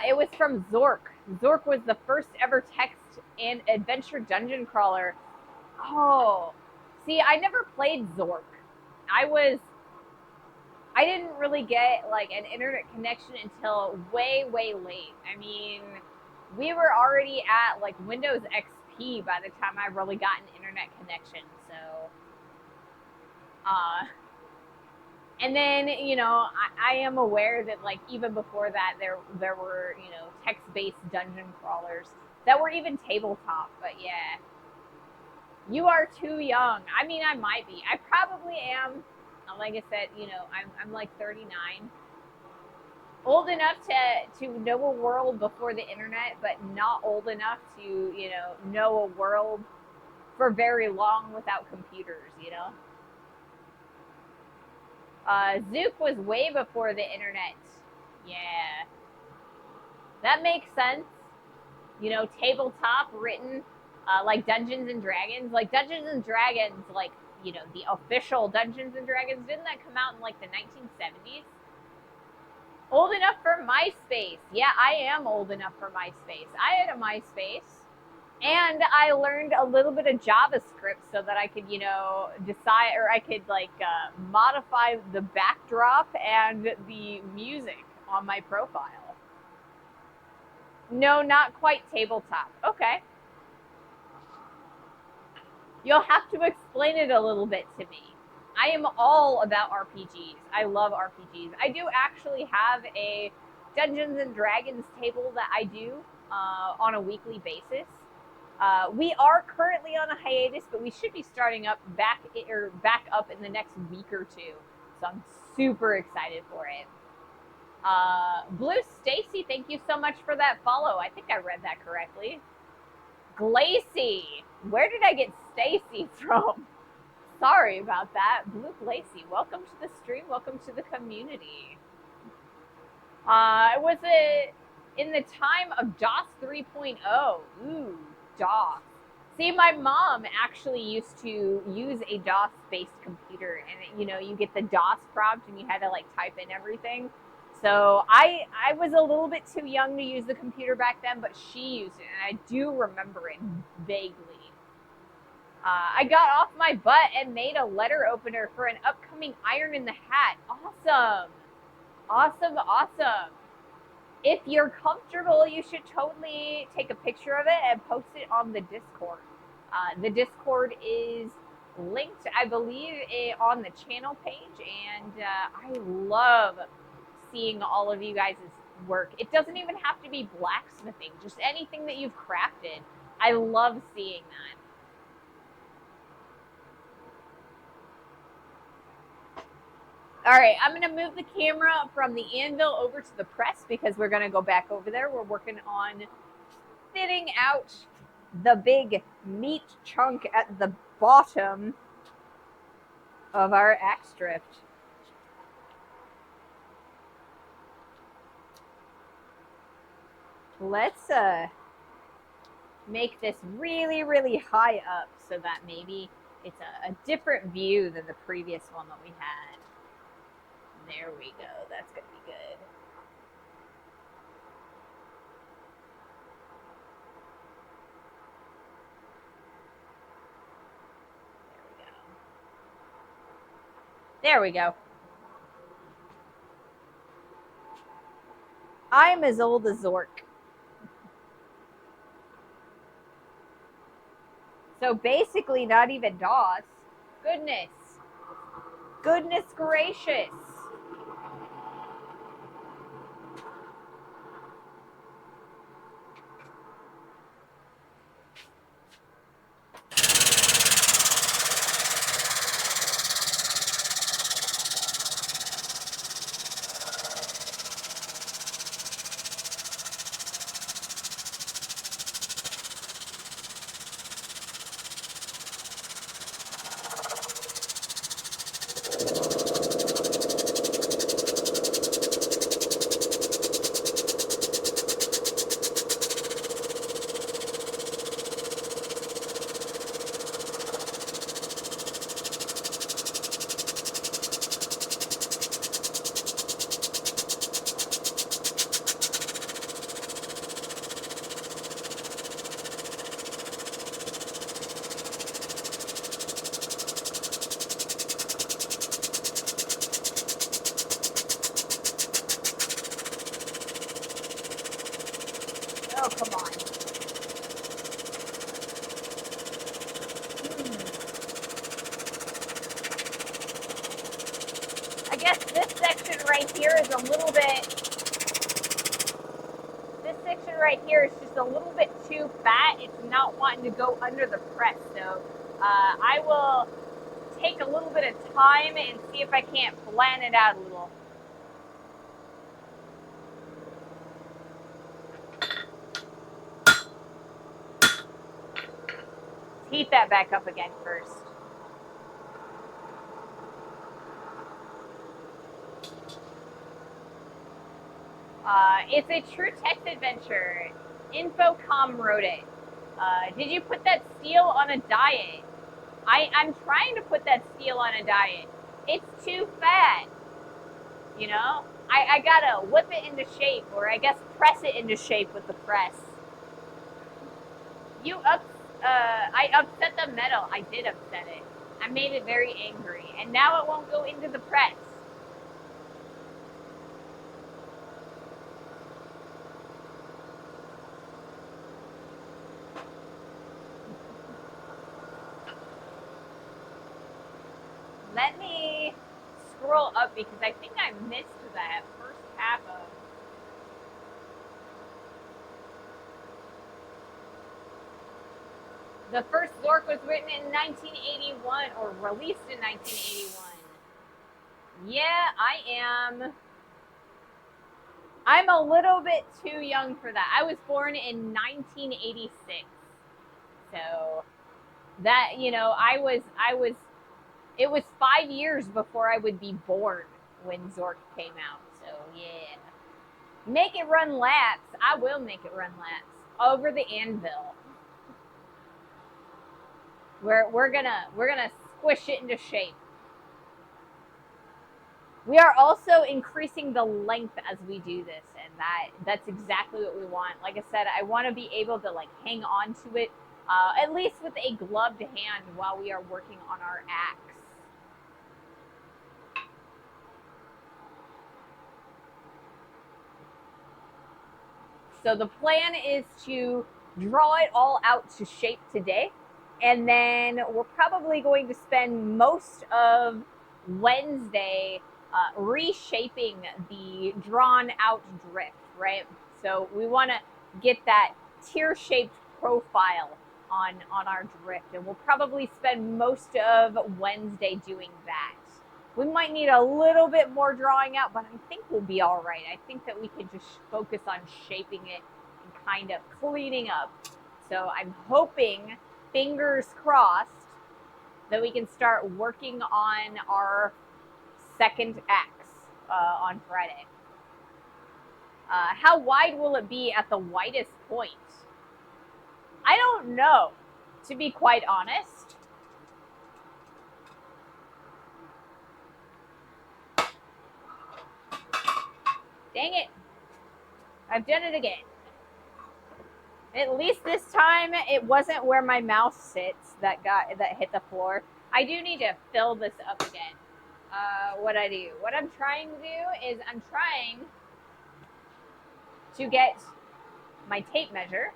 It was from Zork. Zork was the first ever text and adventure dungeon crawler. Oh, see, I never played Zork. I was I didn't really get like an internet connection until way, way late. I mean, we were already at like Windows XP by the time I really got an internet connection. So, uh, and then you know, I am aware that like even before that, there were, you know, text based dungeon crawlers that were even tabletop. But yeah, you are too young. I mean, I might be. I probably am. Like I said, you know, I'm like 39, old enough to know a world before the internet, but not old enough to, you know a world for very long without computers. You know, Zook was way before the internet. Yeah, that makes sense. You know, tabletop written, like Dungeons and Dragons, like, you know, the official Dungeons and Dragons, didn't that come out in like the 1970s? Old enough for MySpace. Yeah, I am old enough for MySpace. I had a MySpace. And I learned a little bit of JavaScript so that I could, you know, decide, or I could like modify the backdrop and the music on my profile. No, not quite tabletop. Okay. You'll have to explain it a little bit to me. I am all about RPGs. I love RPGs. I do actually have a Dungeons and Dragons table that I do on a weekly basis. We are currently on a hiatus, but we should be starting back up in the next week or two. So I'm super excited for it. Blue Stacy, thank you so much for that follow. I think I read that correctly. Glacy, where did I get Stacy from? Sorry about that. Blue Glacy, welcome to the stream. Welcome to the community. It was in the time of DOS 3.0. Ooh, DOS. See, my mom actually used to use a DOS-based computer, and you know, you get the DOS prompt, and you had to like type in everything. So I was a little bit too young to use the computer back then, but she used it, and I do remember it vaguely. I got off my butt and made a letter opener for an upcoming Iron in the Hat. Awesome, awesome, awesome. If you're comfortable, you should totally take a picture of it and post it on the Discord. The Discord is linked, I believe, on the channel page, and I love seeing all of you guys' work. It doesn't even have to be blacksmithing, just anything that you've crafted. I love seeing that. All right, I'm going to move the camera from the anvil over to the press because we're going to go back over there. We're working on fitting out the big meat chunk at the bottom of our axe drift. Let's make this really, really high up so that maybe it's a different view than the previous one that we had. There we go. That's going to be good. There we go. I'm as old as Zork. So basically not even DOS. Goodness. Goodness gracious. Oh, come on. I guess this section right here is a little bit, this section right here is just a little bit too fat. It's not wanting to go under the press. So I will take a little bit of time and see if I can't flatten it out a little. Heat that back up again first. It's a true text adventure. Infocom wrote it. Did you put that steel on a diet? I'm trying to put that steel on a diet. It's too fat. You know? I gotta whip it into shape, or I guess press it into shape with the press. I upset the metal. I did upset it. I made it very angry, and now it won't go into the press. Let me scroll up because I think I missed that first half of. The first Zork was written in 1981 or released in 1981. Yeah, I'm a little bit too young for that. I was born in 1986. So that, you know, it was 5 years before I would be born when Zork came out. So yeah. Make it run laps. I will make it run laps over the anvil. We're gonna squish it into shape. We are also increasing the length as we do this, and that's exactly what we want. Like I said, I want to be able to like hang on to it, at least with a gloved hand while we are working on our axe. So the plan is to draw it all out to shape today, and then we're probably going to spend most of Wednesday reshaping the drawn out drift, right? So we want to get that tear-shaped profile on our drift, and we'll probably spend most of Wednesday doing that. We might need a little bit more drawing out, but I think we'll be all right. I think that we can just focus on shaping it and kind of cleaning up. So I'm hoping, fingers crossed, that we can start working on our second axe on Friday. How wide will it be at the widest point? I don't know, to be quite honest. Dang it. I've done it again. At least this time it wasn't where my mouse sits that hit the floor. I do need to fill this up again. what I do. What I'm trying to do is I'm trying to get my tape measure,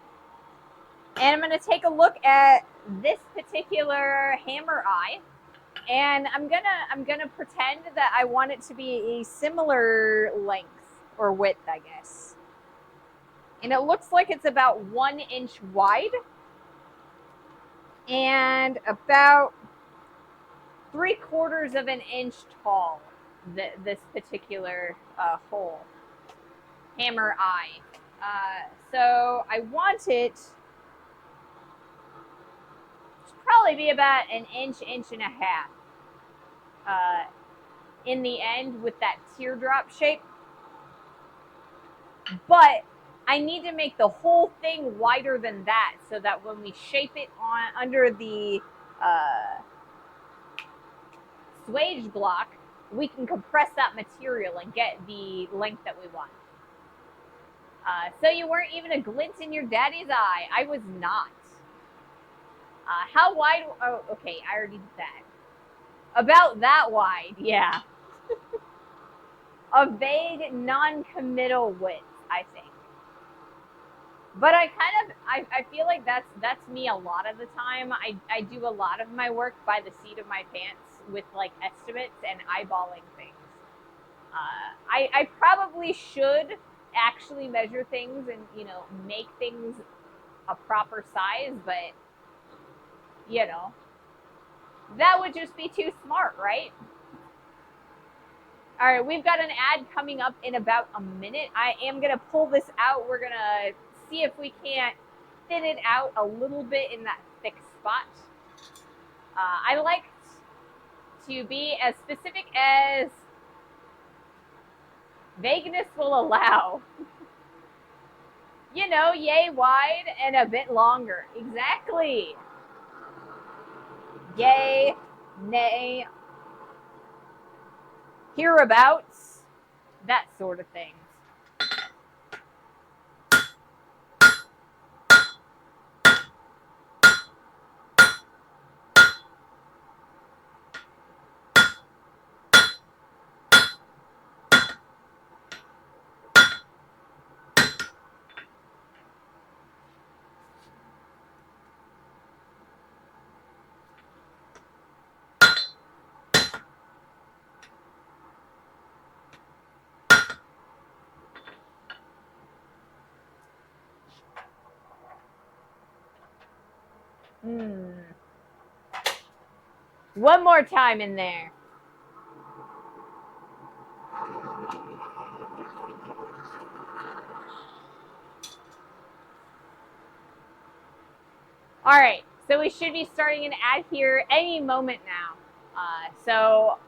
and I'm going to take a look at this particular hammer eye, and I'm gonna pretend that I want it to be a similar length or width, I guess. And it looks like it's about 1 inch wide and about 3/4 of an inch tall. This particular hole, hammer eye. So I want it to probably be about an inch, inch and a half in the end with that teardrop shape. But I need to make the whole thing wider than that so that when we shape it on under the swage block, we can compress that material and get the length that we want. So you weren't even a glint in your daddy's eye. I was not. How wide? Oh, okay, I already did that. About that wide, yeah. A vague, non-committal width, I think. But I feel like that's me a lot of the time. I do a lot of my work by the seat of my pants with like estimates and eyeballing things. I probably should actually measure things and, you know, make things a proper size, but, you know, that would just be too smart, right? All right, we've got an ad coming up in about a minute. I am going to pull this out. We're going to see if we can't thin it out a little bit in that thick spot. I like to be as specific as vagueness will allow. You know, yay wide and a bit longer. Exactly. Yay, nay, hereabouts, that sort of thing. One more time in there. All right, so we should be starting an ad here any moment now. So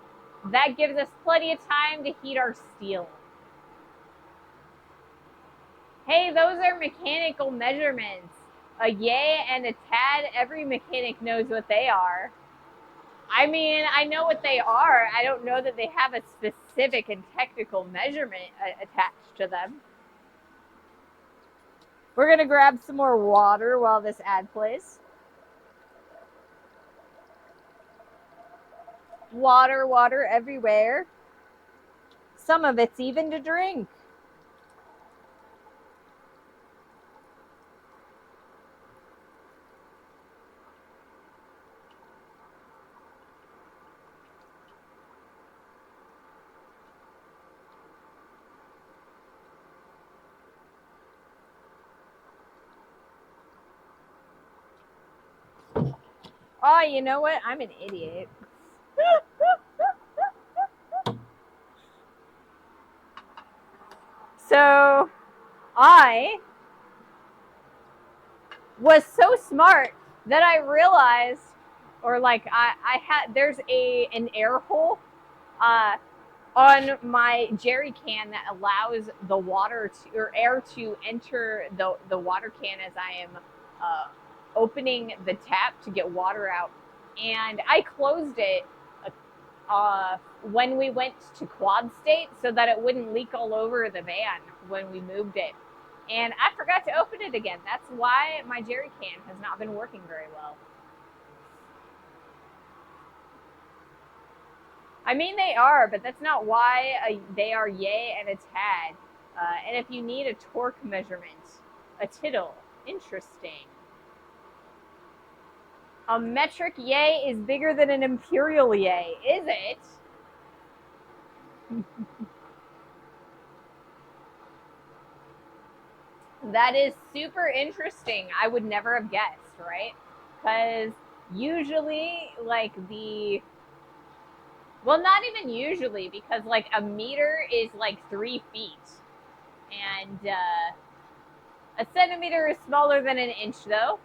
that gives us plenty of time to heat our steel. Hey, those are mechanical measurements. A yay and a tad, every mechanic knows what they are. I mean, I know what they are. I don't know that they have a specific and technical measurement attached to them. We're going to grab some more water while this ad plays. Water, water everywhere. Some of it's even to drink. Oh, you know what? I'm an idiot. So I was so smart that I realized, or like I had, there's an air hole on my jerry can that allows the water to, or air to enter the water can as I am opening the tap to get water out. And I closed it when we went to quad state so that it wouldn't leak all over the van when we moved it. And I forgot to open it again. That's why my jerry can has not been working very well. I mean, they are, but that's not why they are yay and a tad. And if you need a torque measurement, a tittle, interesting. A metric yay is bigger than an imperial yay, is it? That is super interesting. I would never have guessed, right? Because usually, like well, not even usually, because like a meter is like 3 feet, and a centimeter is smaller than an inch, though.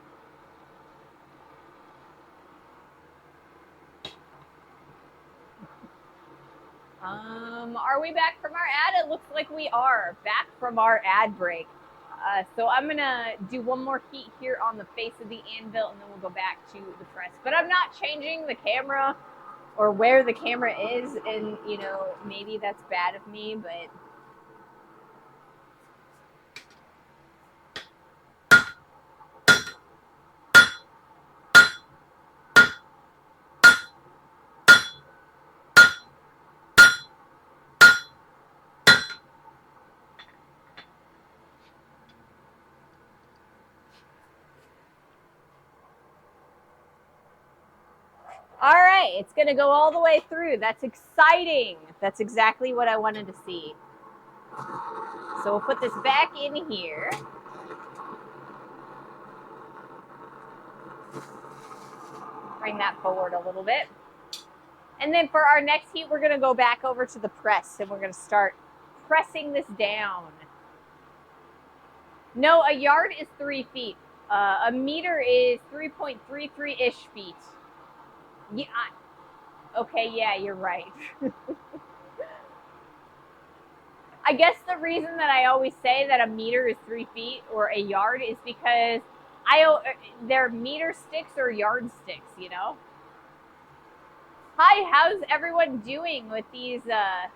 Are we back from our ad? It looks like we are back from our ad break. So I'm gonna do one more heat here on the face of the anvil, and then we'll go back to the press. But I'm not changing the camera or where the camera is, and you know, maybe that's bad of me, but all right, it's gonna go all the way through. That's exciting. That's exactly what I wanted to see. So we'll put this back in here. Bring that forward a little bit. And then for our next heat, we're gonna go back over to the press, and we're gonna start pressing this down. No, a yard is 3 feet. A meter is 3.33-ish feet. Yeah. Okay, yeah, you're right. I guess the reason that I always say that a meter is 3 feet or a yard is because they're meter sticks or yard sticks, you know? Hi, how's everyone doing with these, Hi,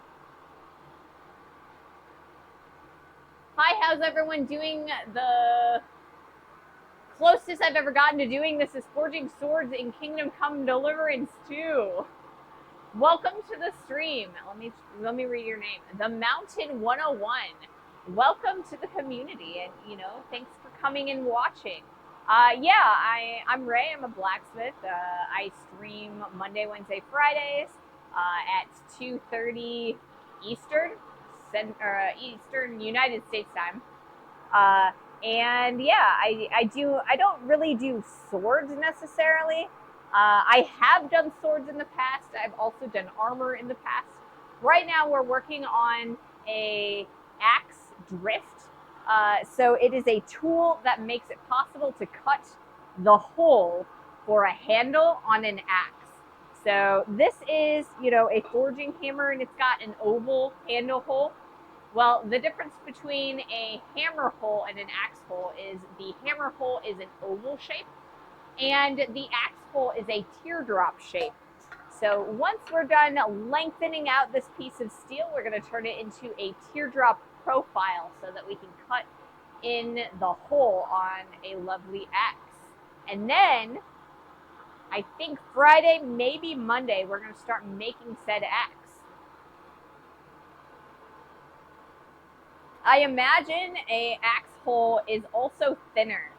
how's everyone doing? The closest I've ever gotten to doing this is forging swords in Kingdom Come Deliverance 2. Welcome to the stream. Let me read your name. The Mountain 101. Welcome to the community, and you know, thanks for coming and watching. I'm Ray. I'm a blacksmith. I stream Monday, Wednesday, Fridays at 2:30 Eastern, Eastern United States time. And yeah, I don't really do swords necessarily. I have done swords in the past. I've also done armor in the past. Right now we're working on a axe drift. So it is a tool that makes it possible to cut the hole for a handle on an axe. So this is, you know, a forging hammer, and it's got an oval handle hole. Well, the difference between a hammer hole and an axe hole is the hammer hole is an oval shape and the axe hole is a teardrop shape. So once we're done lengthening out this piece of steel, we're going to turn it into a teardrop profile so that we can cut in the hole on a lovely axe. And then I think Friday, maybe Monday, we're going to start making said axe. I imagine a axe hole is also thinner.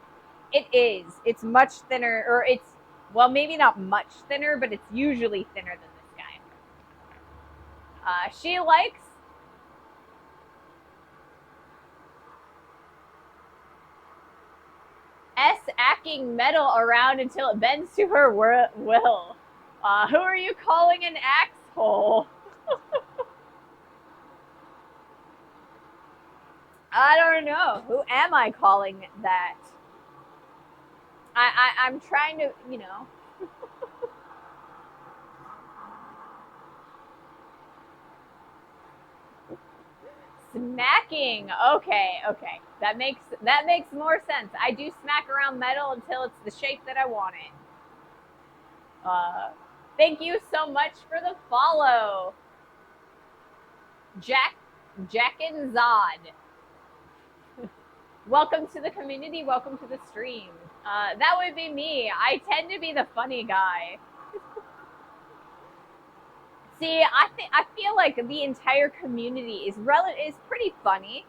It is. It's much thinner, or it's, well, maybe not much thinner, but it's usually thinner than this guy. She likes S-acking metal around until it bends to her will. Who are you calling an axe hole? I don't know. Who am I calling that? I'm trying to, you know. Smacking. Okay. That makes more sense. I do smack around metal until it's the shape that I want it. Thank you so much for the follow, Jack and Zod. Welcome to the community. Welcome to the stream. That would be me. I tend to be the funny guy. See, I feel like the entire community is pretty funny.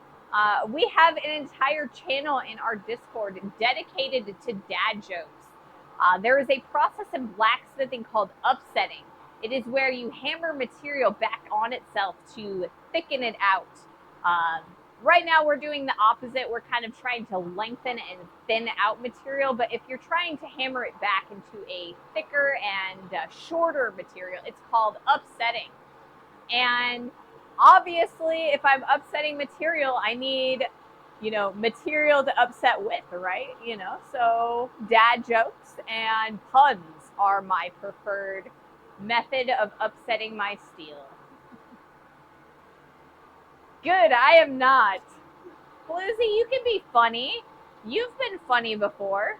We have an entire channel in our Discord dedicated to dad jokes. There is a process in blacksmithing called upsetting. It is where you hammer material back on itself to thicken it out. Um, right now, we're doing the opposite. We're kind of trying to lengthen and thin out material. But if you're trying to hammer it back into a thicker and shorter material, it's called upsetting. And obviously, if I'm upsetting material, I need, material to upset with, right? So dad jokes and puns are my preferred method of upsetting my steel. Good, I am not. Bluesy, you can be funny. You've been funny before.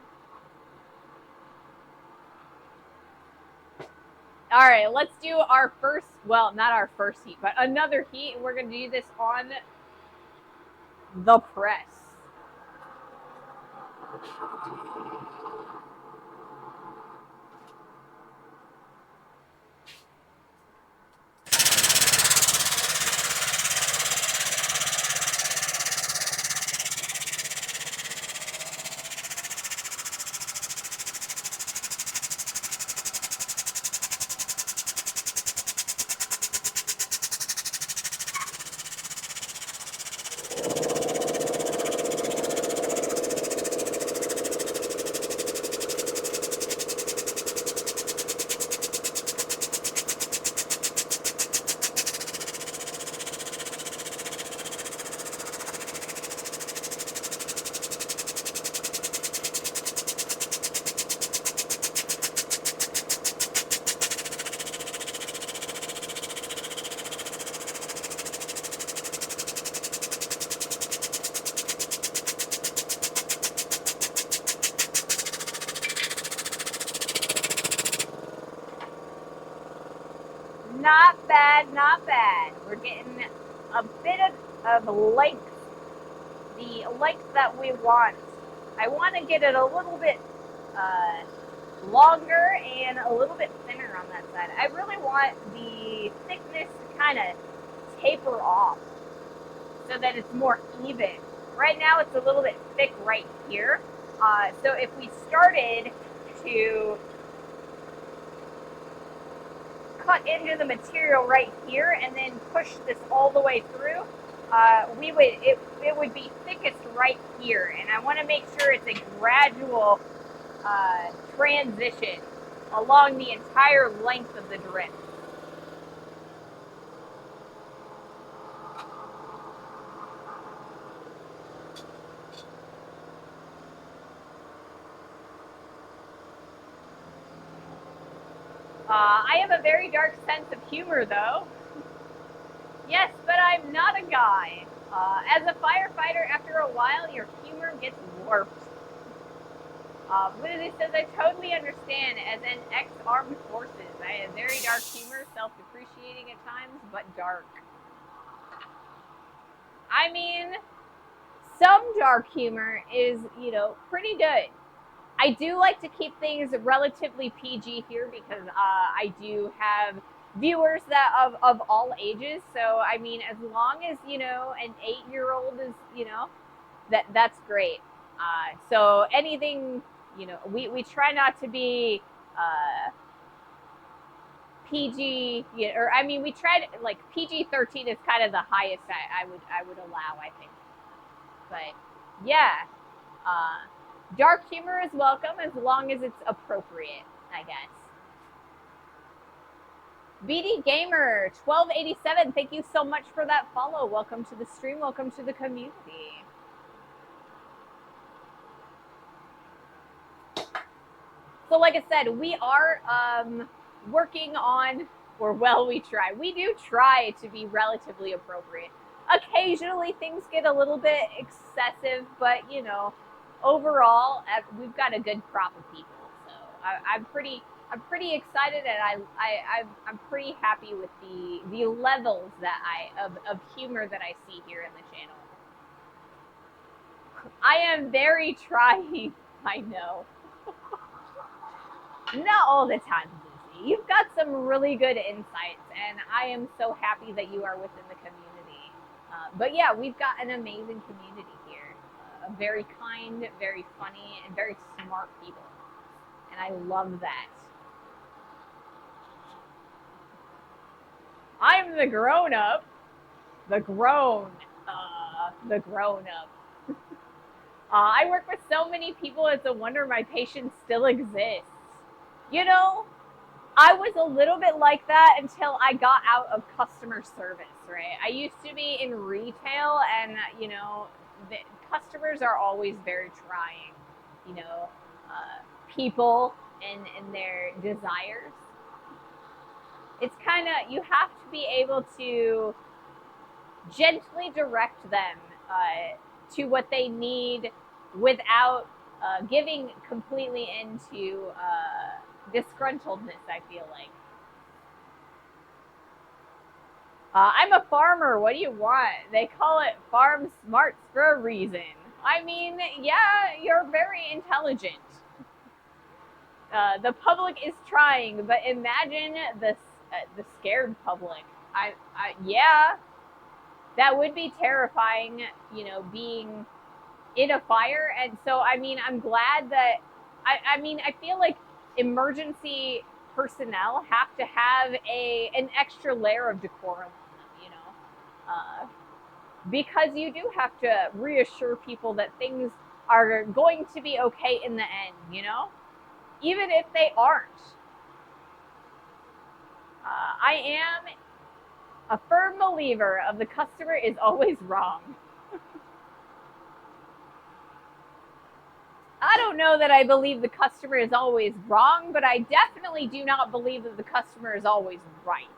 All right, let's do our first, well, not our first heat, but another heat. And we're going to do this on the press. Not bad, not bad. We're getting a bit of length, the length that we want. I want to get it a little bit longer and a little bit thinner on that side. I really want the thickness to kind of taper off so that it's more even. Right now it's a little bit thick right here. So if we started to cut into the material right here and then push this all the way through, it would be thickest right here. And I want to make sure it's a gradual transition along the entire length of the drift. I have a very dark sense of humor, though. Yes, but I'm not a guy. As a firefighter, after a while, your humor gets warped. Lizzie says, I totally understand. As an ex-armed forces, I have very dark humor, self-depreciating at times, but dark. I mean, some dark humor is, pretty good. I do like to keep things relatively PG here because I do have viewers that of all ages. So I mean, as long as an 8-year-old is that's great. So anything we try not to be PG, or I mean we try to, like, PG-13 is kind of the highest I would allow, I think. But yeah. Dark humor is welcome as long as it's appropriate, I guess. BD Gamer 1287, thank you so much for that follow. Welcome to the stream. Welcome to the community. So like I said, we are working on, or well, we try. We do try to be relatively appropriate. Occasionally things get a little bit excessive, but overall, we've got a good crop of people, so I'm pretty excited, and I'm pretty happy with the levels that of humor that I see here in the channel. I am very trying. I know. Not all the time, you've got some really good insights, and I am so happy that you are within the community. But yeah, we've got an amazing community here. Very kind, very funny, and very smart people. And I love that. I'm the grown up. The grown. The grown up. I work with so many people, it's a wonder my patience still exists. You know, I was a little bit like that until I got out of customer service, right? I used to be in retail, and, you know, the customers are always very trying, you know, people and their desires. It's kind of, you have to be able to gently direct them to what they need without giving completely into disgruntledness, I feel like. I'm a farmer. What do you want? They call it farm smarts for a reason. I mean, yeah, you're very intelligent. The public is trying, but imagine the scared public. Yeah, that would be terrifying, you know, being in a fire. And so, I mean, I'm glad that, I mean, I feel like emergency personnel have to have an extra layer of decorum on them, you know, because you do have to reassure people that things are going to be okay in the end, you know, even if they aren't. I am a firm believer of the customer is always wrong. I don't know that I believe the customer is always wrong, but I definitely do not believe that the customer is always right,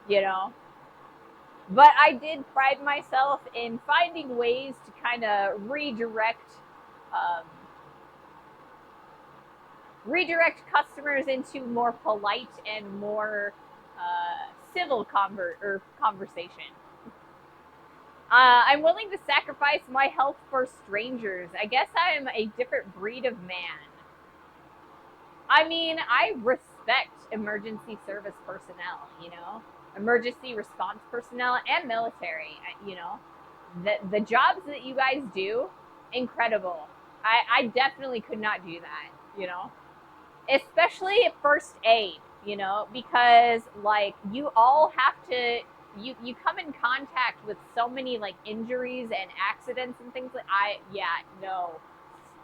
you know? But I did pride myself in finding ways to kind of redirect customers into more polite and more civil conversation. I'm willing to sacrifice my health for strangers. I guess I am a different breed of man. I mean, I respect emergency service personnel, you know, emergency response personnel and military, you know, the jobs that you guys do, incredible. I definitely could not do that, you know, especially first aid, you know, because like you all have to, you come in contact with so many like injuries and accidents and things like no.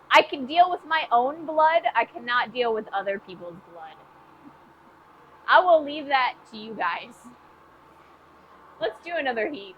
I can deal with my own blood. I cannot deal with other people's blood. I will leave that to you guys. Let's do another heat.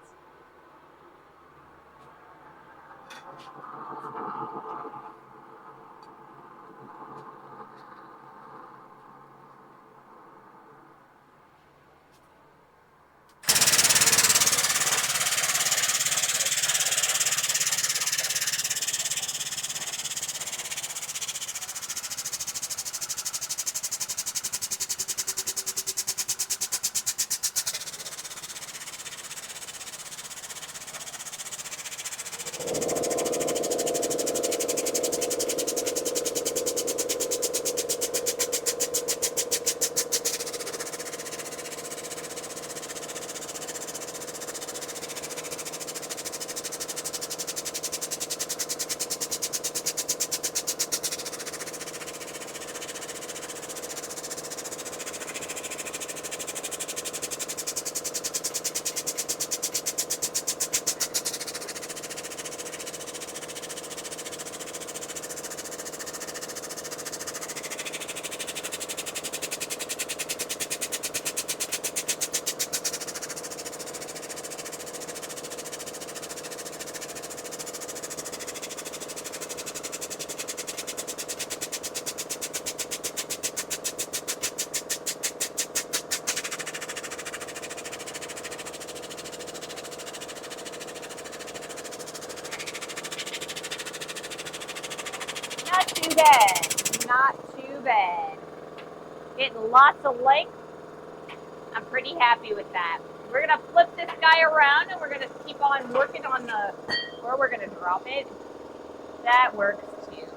Not too bad. Not too bad. Getting lots of length. I'm pretty happy with that. We're going to flip this guy around and we're going to keep on working on where we're going to drop it. That works too.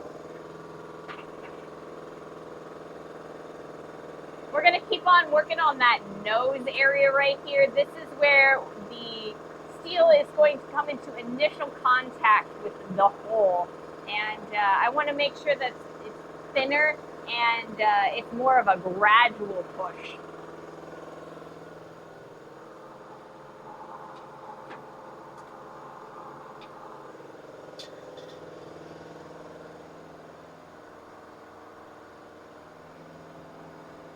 We're going to keep on working on that nose area right here. This is where the steel is going to come into initial contact with the hole. And I want to make sure that it's thinner and it's more of a gradual push.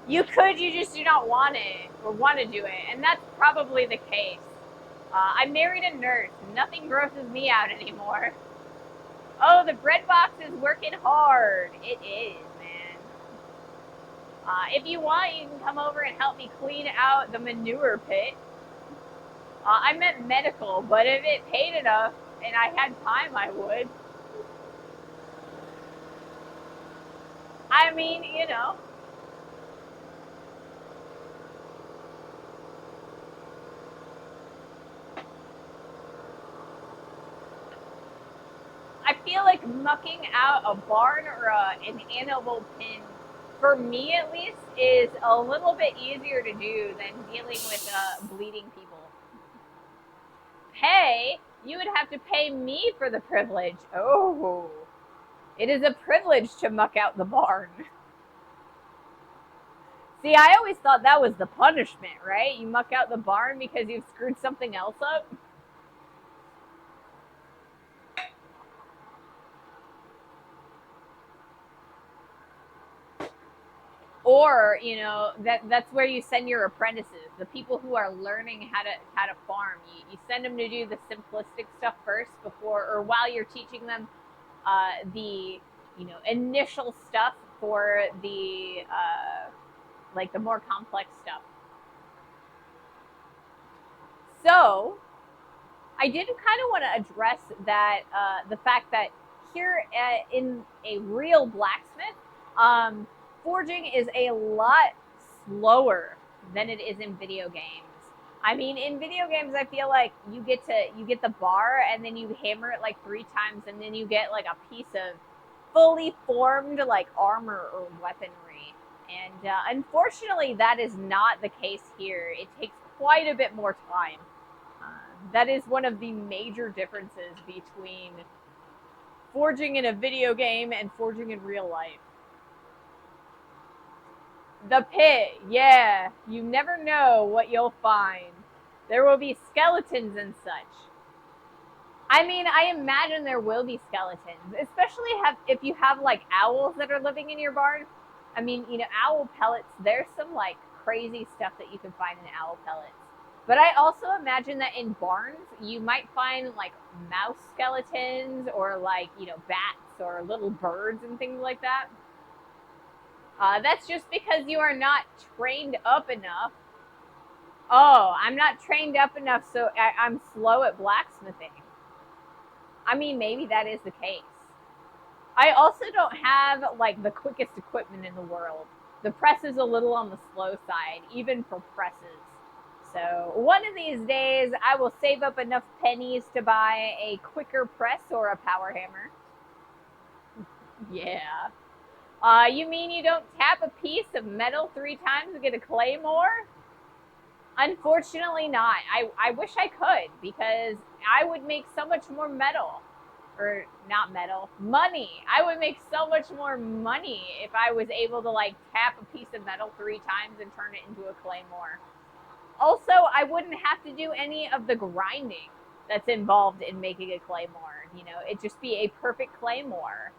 You could, you just do not want it or want to do it, and that's probably the case. I married a nurse. Nothing grosses me out anymore. Oh, the bread box is working hard. It is, man. If you want, you can come over and help me clean out the manure pit. I meant medical, but if it paid enough and I had time, I would. I mean, you know. I feel like mucking out a barn or an animal pen, for me at least, is a little bit easier to do than dealing with bleeding people. Pay? You would have to pay me for the privilege. Oh, it is a privilege to muck out the barn. See, I always thought that was the punishment, right? You muck out the barn because you've screwed something else up. Or, you know, that's where you send your apprentices, the people who are learning how to farm. You send them to do the simplistic stuff first before, or while you're teaching them the, you know, initial stuff for the like the more complex stuff. So I did kind of want to address that the fact that here in a real blacksmith, forging is a lot slower than it is in video games. I mean, in video games, I feel like you get the bar and then you hammer it like 3 times and then you get like a piece of fully formed like armor or weaponry. And unfortunately, that is not the case here. It takes quite a bit more time. That is one of the major differences between forging in a video game and forging in real life. The pit, yeah. You never know what you'll find. There will be skeletons and such. I mean, I imagine there will be skeletons, especially if you have like owls that are living in your barn. I mean, you know, owl pellets, there's some like crazy stuff that you can find in owl pellets. But I also imagine that in barns, you might find like mouse skeletons or like, you know, bats or little birds and things like that. That's just because you are not trained up enough. Oh, I'm not trained up enough, so I'm slow at blacksmithing. I mean, maybe that is the case. I also don't have like the quickest equipment in the world. The press is a little on the slow side, even for presses. So one of these days, I will save up enough pennies to buy a quicker press or a power hammer. Yeah. You mean you don't tap a piece of metal 3 times to get a claymore? Unfortunately not. I wish I could, because I would make so much more metal. Or not metal, money. I would make so much more money if I was able to like tap a piece of metal 3 times and turn it into a claymore. Also, I wouldn't have to do any of the grinding that's involved in making a claymore. You know, it'd just be a perfect claymore.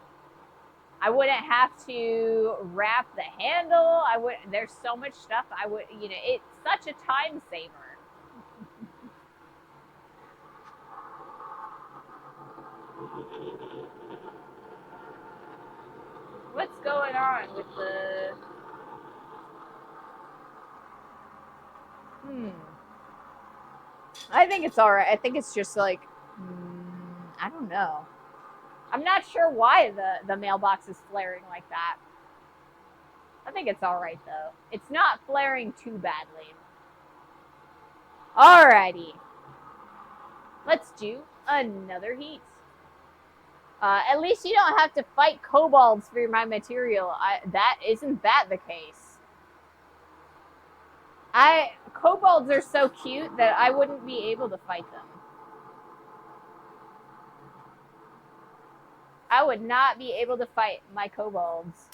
I wouldn't have to wrap the handle. There's so much stuff I would, you know, it's such a time saver. What's going on with the... I think it's all right. I think it's just like, I don't know. I'm not sure why the mailbox is flaring like that. I think it's all right, though. It's not flaring too badly. Alrighty. Let's do another heat. At least you don't have to fight kobolds for my material. Isn't that the case? Kobolds are so cute that I wouldn't be able to fight them. I would not be able to fight my kobolds.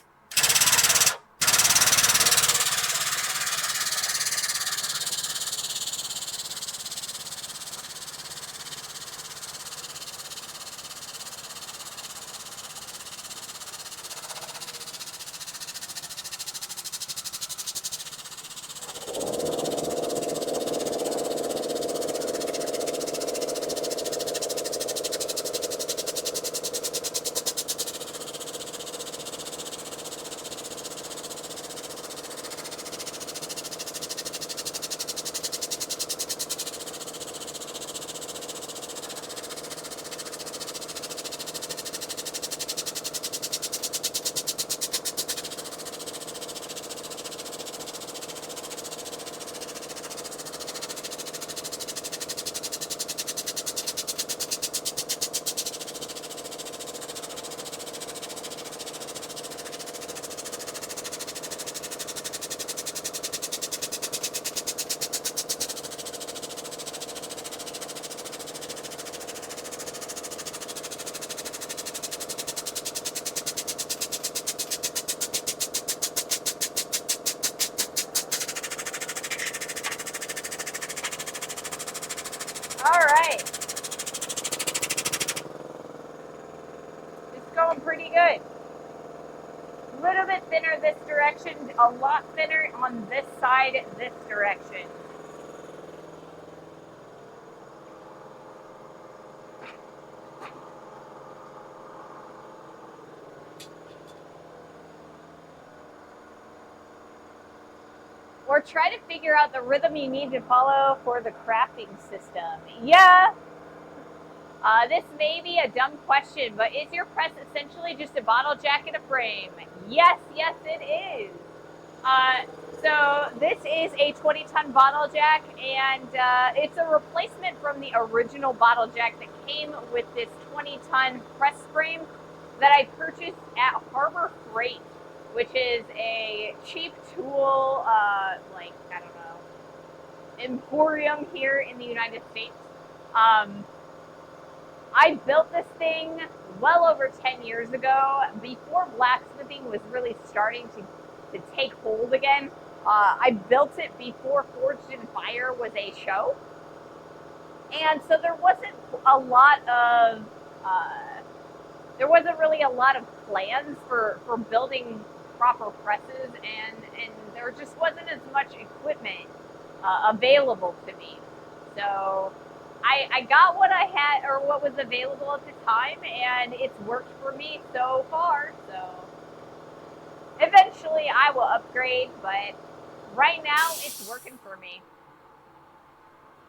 All right. It's going pretty good. A little bit thinner this direction, a lot thinner on this side, this direction. Or try to figure out the rhythm you need to follow for the crafting system. Yeah. This may be a dumb question, but is your press essentially just a bottle jack and a frame? Yes, yes, it is. So this is a 20-ton bottle jack, and it's a replacement from the original bottle jack that came with this 20-ton press frame that I purchased at Harbor Freight, which is a cheap tool, like, I don't know, emporium here in the United States. I built this thing well over 10 years ago, before blacksmithing was really starting to take hold again. I built it before Forged in Fire was a show. And so there wasn't really a lot of plans for building proper presses, and there just wasn't as much equipment available to me. So I got what I had, or what was available at the time, and it's worked for me so far. So eventually I will upgrade, but right now it's working for me.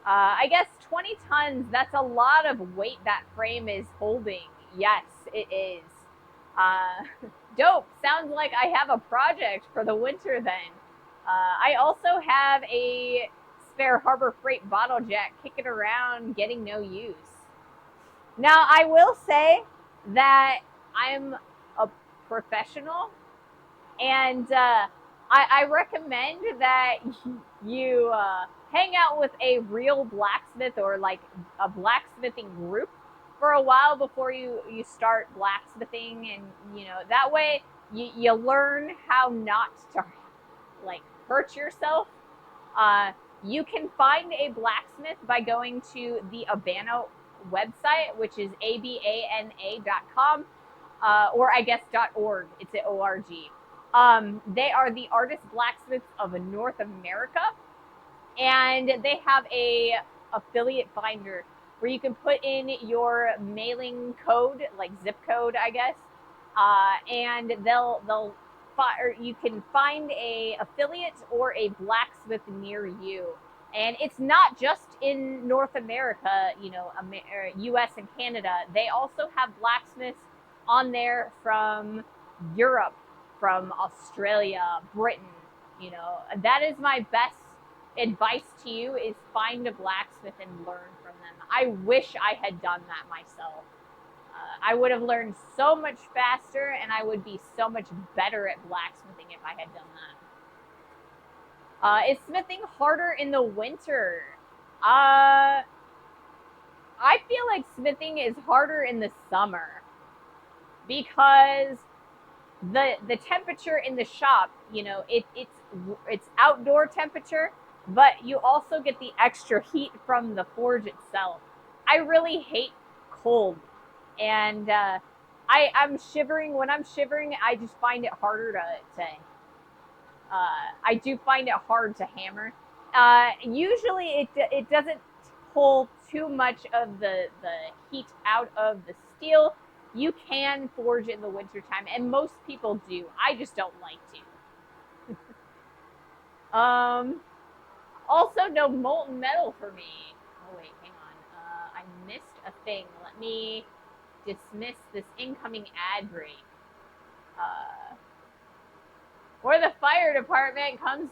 I guess 20 tons, that's a lot of weight that frame is holding. Yes, it is. Dope. Sounds like I have a project for the winter then. I also have a spare Harbor Freight bottle jack kicking around, getting no use. Now, I will say that I'm a professional, and I recommend that you hang out with a real blacksmith, or like a blacksmithing group, for a while before you start blacksmithing, and that way you learn how not to like hurt yourself. You can find a blacksmith by going to the Abano website, which is abana.com, or I guess .org. It's at .org. They are the Artist Blacksmiths of North America, and they have a affiliate finder where you can put in your mailing code, like zip code, I guess, and you can find a affiliate or a blacksmith near you. And it's not just in North America, U.S. and Canada. They also have blacksmiths on there from Europe, from Australia, Britain. That is my best advice to you, is find a blacksmith and learn from them. I wish I had done that myself. I would have learned so much faster, and I would be so much better at blacksmithing if I had done that. Is smithing harder in the winter? I feel like smithing is harder in the summer because the temperature in the shop, you know, it's outdoor temperature, but you also get the extra heat from the forge itself. I really hate cold, and I'm shivering. When I'm shivering, I just find it harder to I do find it hard to hammer. Usually, it doesn't pull too much of the heat out of the steel. You can forge in the wintertime, and most people do. I just don't like to. Also, no molten metal for me. Oh wait, hang on. I missed a thing. Let me dismiss this incoming ad break. Or the fire department comes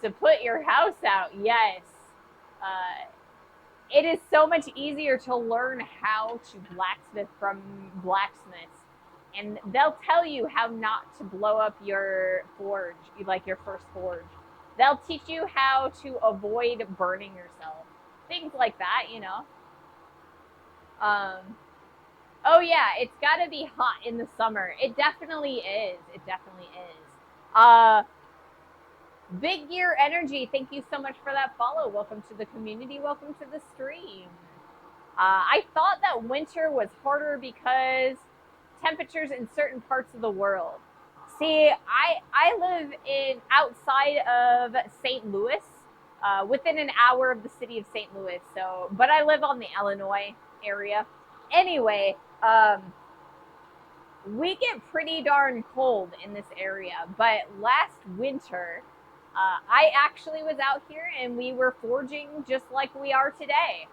to put your house out. Yes. It is so much easier to learn how to blacksmith from blacksmiths. And they'll tell you how not to blow up your forge, like your first forge. They'll teach you how to avoid burning yourself. Things like that, you know. Oh yeah, it's got to be hot in the summer. It definitely is. It definitely is. Big Gear Energy, thank you so much for that follow. Welcome to the community. Welcome to the stream. I thought that winter was harder because temperatures in certain parts of the world. See, I live in outside of St. Louis, within an hour of the city of St. Louis. So, but I live on the Illinois area. Anyway, we get pretty darn cold in this area. But last winter, I actually was out here and we were forging just like we are today.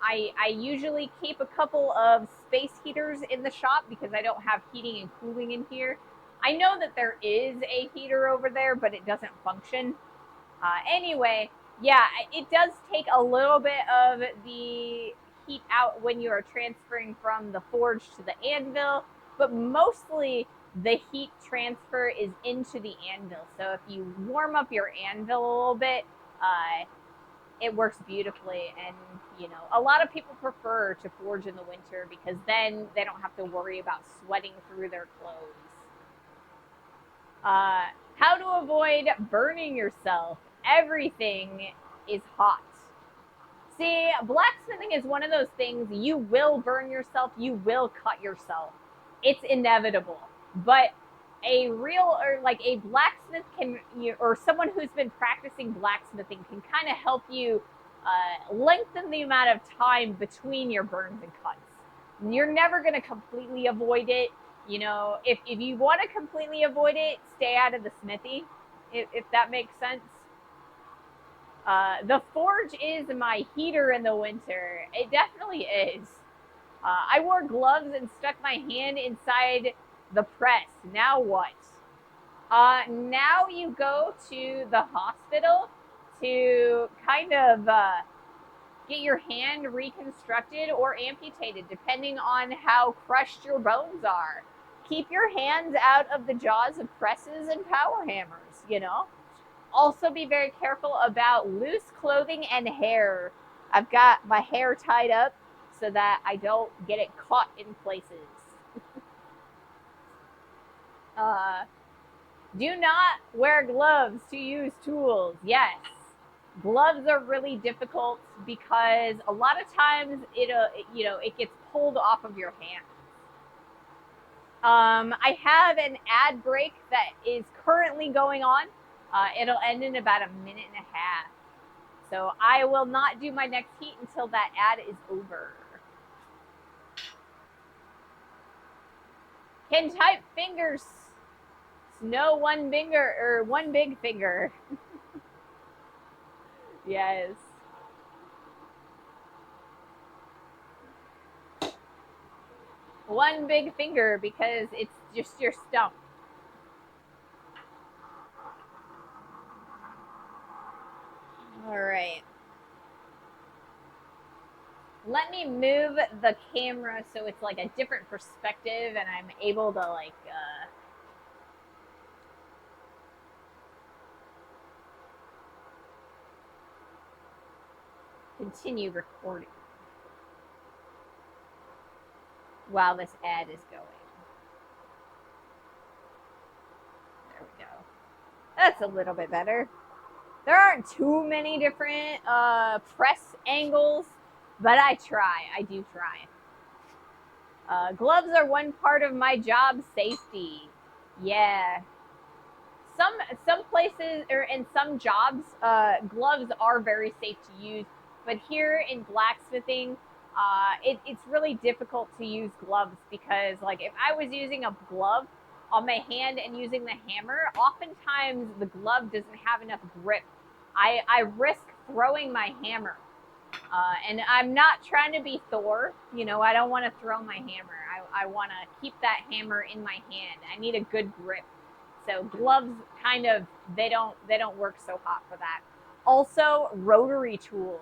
I usually keep a couple of space heaters in the shop because I don't have heating and cooling in here. I know that there is a heater over there, but it doesn't function. Anyway, yeah, it does take a little bit of the heat out when you are transferring from the forge to the anvil, but mostly the heat transfer is into the anvil. So if you warm up your anvil a little bit, it works beautifully. And you know, a lot of people prefer to forge in the winter because then they don't have to worry about sweating through their clothes. How to avoid burning yourself? Everything is hot. See, blacksmithing is one of those things, you will burn yourself, you will cut yourself. It's inevitable. But a real, or like a blacksmith can, or someone who's been practicing blacksmithing can kind of help you lengthen the amount of time between your burns and cuts. You're never going to completely avoid it. You know, if you want to completely avoid it, stay out of the smithy, if that makes sense. The forge is my heater in the winter. It definitely is. I wore gloves and stuck my hand inside the press. Now what? Now you go to the hospital to kind of get your hand reconstructed or amputated, depending on how crushed your bones are. Keep your hands out of the jaws of presses and power hammers, you know? Also be very careful about loose clothing and hair. I've got my hair tied up so that I don't get it caught in places. Do not wear gloves to use tools. Yes. Gloves are really difficult because a lot of times it gets pulled off of your hand. I have an ad break that is currently going on. It'll end in about a minute and a half. So I will not do my next heat until that ad is over. Can type fingers snow one finger or one big finger? Yes. One big finger because it's just your stump. All right. Let me move the camera so it's like a different perspective and I'm able to like continue recording while this ad is going. There we go. That's a little bit better. There aren't too many different press angles, but I try. I do try. Gloves are one part of my job safety. Yeah. Some places or in some jobs, gloves are very safe to use, but here in blacksmithing, it's really difficult to use gloves because, like, if I was using a glove on my hand and using the hammer, oftentimes the glove doesn't have enough grip. I risk throwing my hammer. And I'm not trying to be Thor. You know, I don't want to throw my hammer. I want to keep that hammer in my hand. I need a good grip. So gloves kind of, they don't work so hot for that. Also, rotary tools.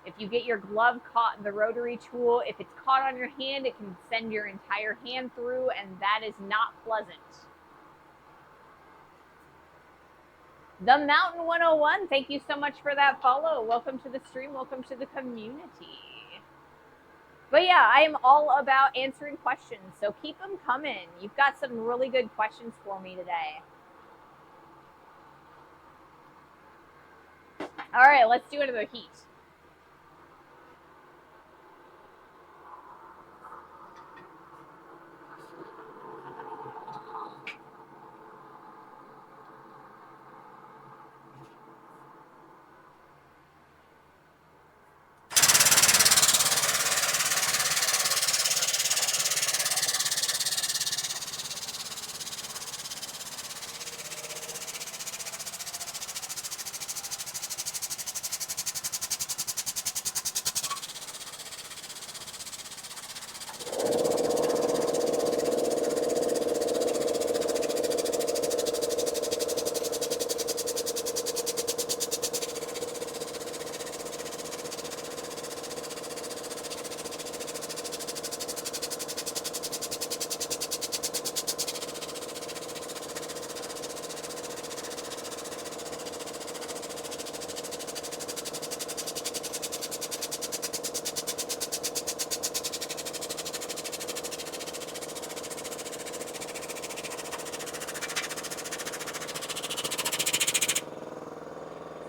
If you get your glove caught in the rotary tool, if it's caught on your hand, it can send your entire hand through, and that is not pleasant. The Mountain 101, thank you so much for that follow. Welcome to the stream. Welcome to the community. But yeah, I am all about answering questions, so keep them coming. You've got some really good questions for me today. All right, let's do another heat.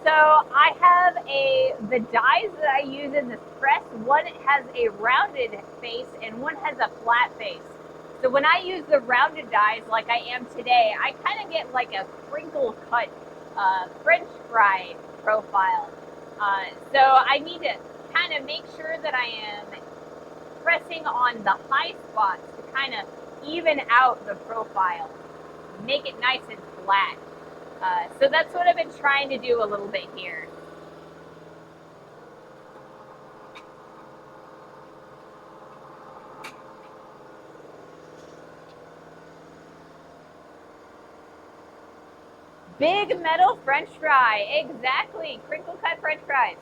So I have the dies that I use in this press, one has a rounded face and one has a flat face. So when I use the rounded dies like I am today, I kind of get like a crinkle cut French fry profile. So I need to kind of make sure that I am pressing on the high spots to kind of even out the profile, make it nice and flat. So that's what I've been trying to do a little bit here. Big metal French fry, exactly, crinkle cut French fries.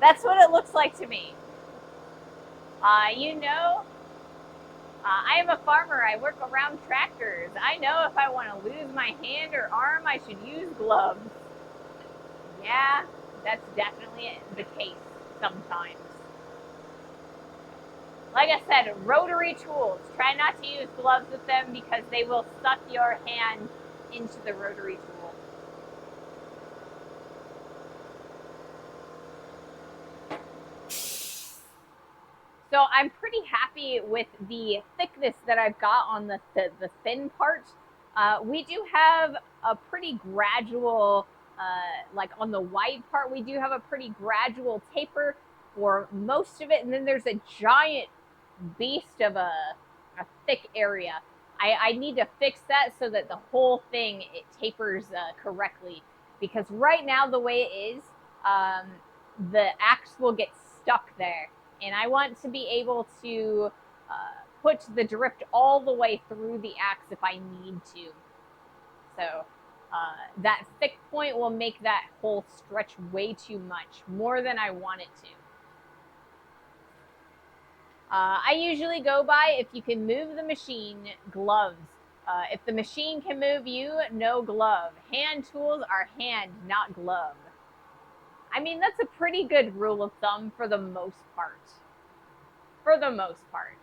That's what it looks like to me. You know, I am a farmer. I work around tractors. I know if I want to lose my hand or arm, I should use gloves. Yeah, that's definitely the case sometimes. Like I said, rotary tools. Try not to use gloves with them because they will suck your hand into the rotary tool. So I'm pretty happy with the thickness that I've got on the thin part. We do have a pretty gradual, like on the wide part, we do have a pretty gradual taper for most of it. And then there's a giant beast of a thick area. I need to fix that so that the whole thing, it tapers correctly. Because right now the way it is, the axe will get stuck there. And I want to be able to put the drift all the way through the axe if I need to. So that thick point will make that hole stretch way too much, more than I want it to. I usually go by, if you can move the machine, gloves. If the machine can move you, no glove. Hand tools are hand, not glove. I mean, that's a pretty good rule of thumb for the most part. For the most part.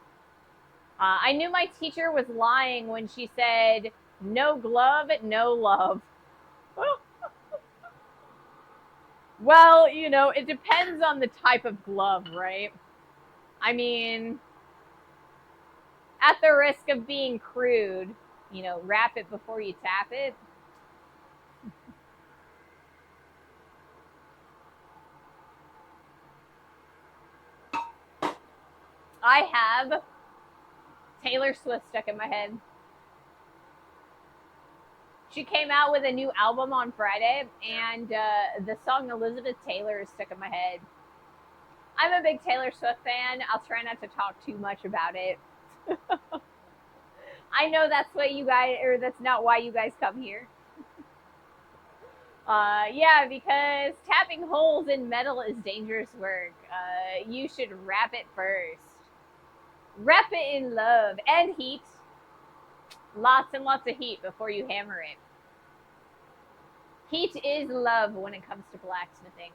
I knew my teacher was lying when she said, no glove, no love. Well, you know, it depends on the type of glove, right? I mean, at the risk of being crude, you know, wrap it before you tap it. I have Taylor Swift stuck in my head. She came out with a new album on Friday, and the song Elizabeth Taylor is stuck in my head. I'm a big Taylor Swift fan. I'll try not to talk too much about it. I know that's what you guys, or that's not why you guys come here. Yeah, because tapping holes in metal is dangerous work. You should wrap it first. Wrap it in love and heat. Lots and lots of heat before you hammer it. Heat is love when it comes to blacksmithing.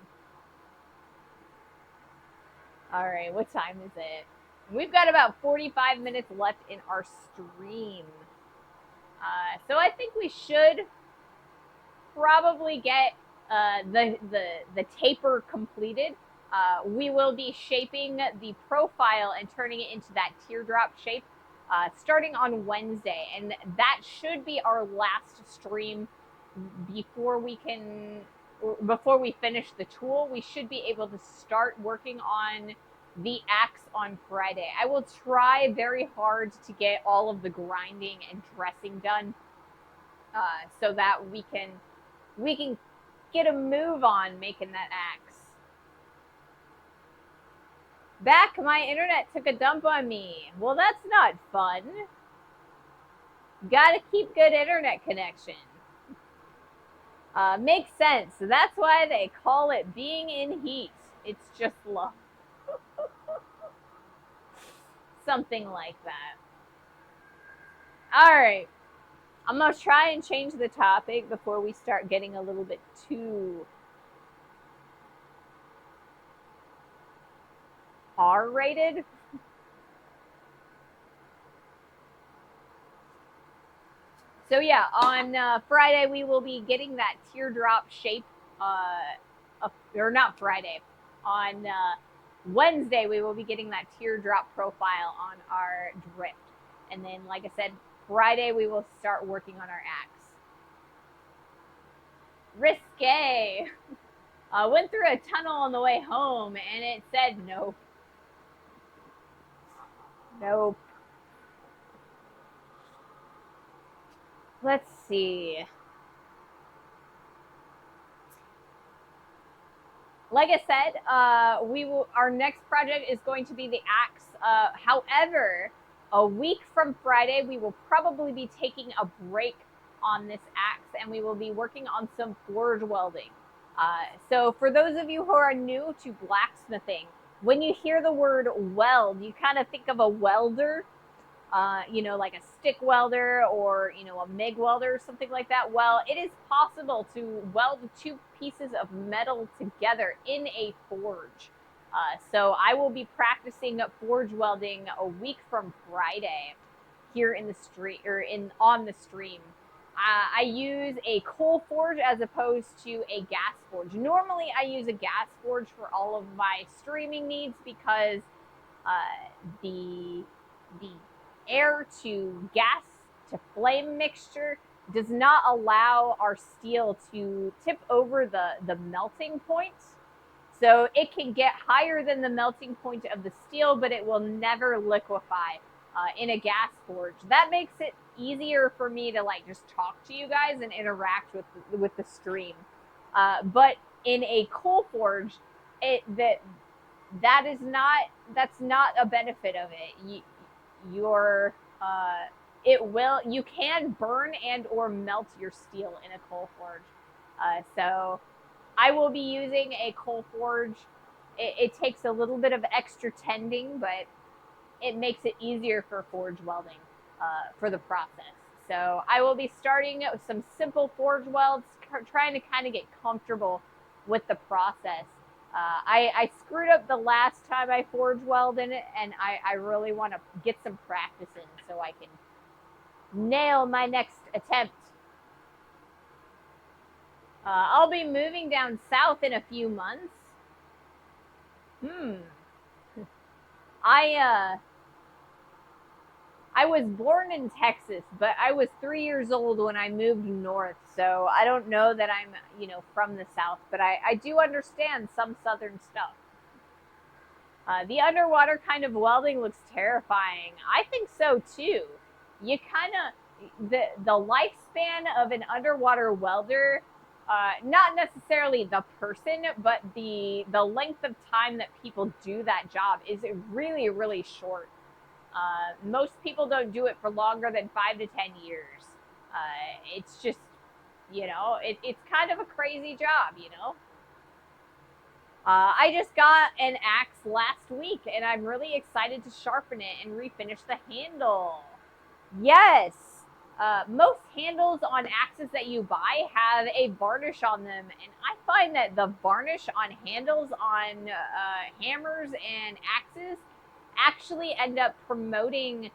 All right, what time is it? We've got about 45 minutes left in our stream. So I think we should probably get the taper completed. We will be shaping the profile and turning it into that teardrop shape starting on Wednesday. And that should be our last stream before we finish the tool. We should be able to start working on the axe on Friday. I will try very hard to get all of the grinding and dressing done so that we can get a move on making that axe. Back, my internet took a dump on me. Well, that's not fun. Gotta keep good internet connection. Makes sense. So that's why they call it being in heat. It's just love. Something like that. All right. I'm going to try and change the topic before we start getting a little bit too R-rated. So yeah, on Friday we will be getting that teardrop shape. Or not Friday. On Wednesday we will be getting that teardrop profile on our drift. And then, like I said, Friday we will start working on our axe. Risque. Went through a tunnel on the way home and it said nope. Nope. Let's see. Like I said, our next project is going to be the axe. However, a week from Friday, we will probably be taking a break on this axe and we will be working on some forge welding. So for those of you who are new to blacksmithing, when you hear the word weld, you kind of think of a welder, you know, like a stick welder or, you know, a MIG welder or something like that. Well, it is possible to weld two pieces of metal together in a forge. So I will be practicing forge welding a week from Friday here in the street or on the stream. I use a coal forge as opposed to a gas forge. Normally I use a gas forge for all of my streaming needs because the air to gas to flame mixture does not allow our steel to tip over the melting point. So it can get higher than the melting point of the steel, but it will never liquefy in a gas forge. That makes it easier for me to like just talk to you guys and interact with the stream. But in a coal forge, that's not a benefit of it. You can burn and or melt your steel in a coal forge. So I will be using a coal forge. It takes a little bit of extra tending, but it makes it easier for forge welding for the process. So I will be starting with some simple forge welds, trying to kind of get comfortable with the process. I screwed up the last time I forge weld in it, and I really want to get some practice in so I can nail my next attempt. I'll be moving down south in a few months. I was born in Texas, but I was 3 years old when I moved north, so I don't know that I'm, from the South, but I do understand some Southern stuff. The underwater kind of welding looks terrifying. I think so too. You kind of, the lifespan of an underwater welder, not necessarily the person, but the length of time that people do that job is really, really short. Most people don't do it for longer than 5 to 10 years. It's just, it's kind of a crazy job, I just got an axe last week, and I'm really excited to sharpen it and refinish the handle. Yes. Most handles on axes that you buy have a varnish on them, and I find that the varnish on handles on hammers and axes actually end up promoting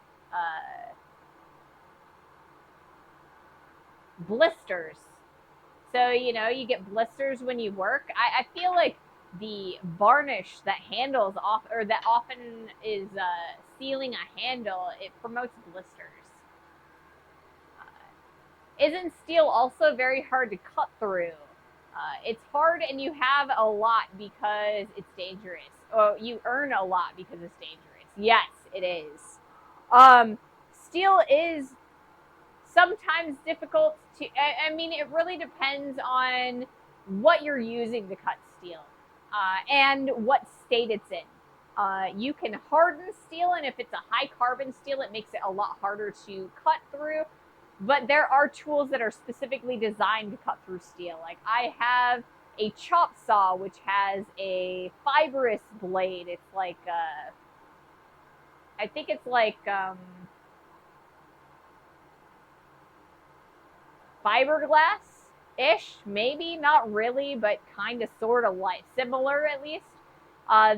blisters. So, you get blisters when you work. I feel like the varnish that handles off, or that often is sealing a handle, it promotes blisters. Isn't steel also very hard to cut through? It's hard, and you have a lot because it's dangerous. Oh, you earn a lot because it's dangerous. Yes, it is. Steel is sometimes difficult to, I mean, it really depends on what you're using to cut steel and what state it's in. You can harden steel, and if it's a high carbon steel, it makes it a lot harder to cut through. But there are tools that are specifically designed to cut through steel. Like I have a chop saw, which has a fibrous blade. It's like, I think it's like fiberglass-ish, maybe, not really, but kind of sort of like similar at least.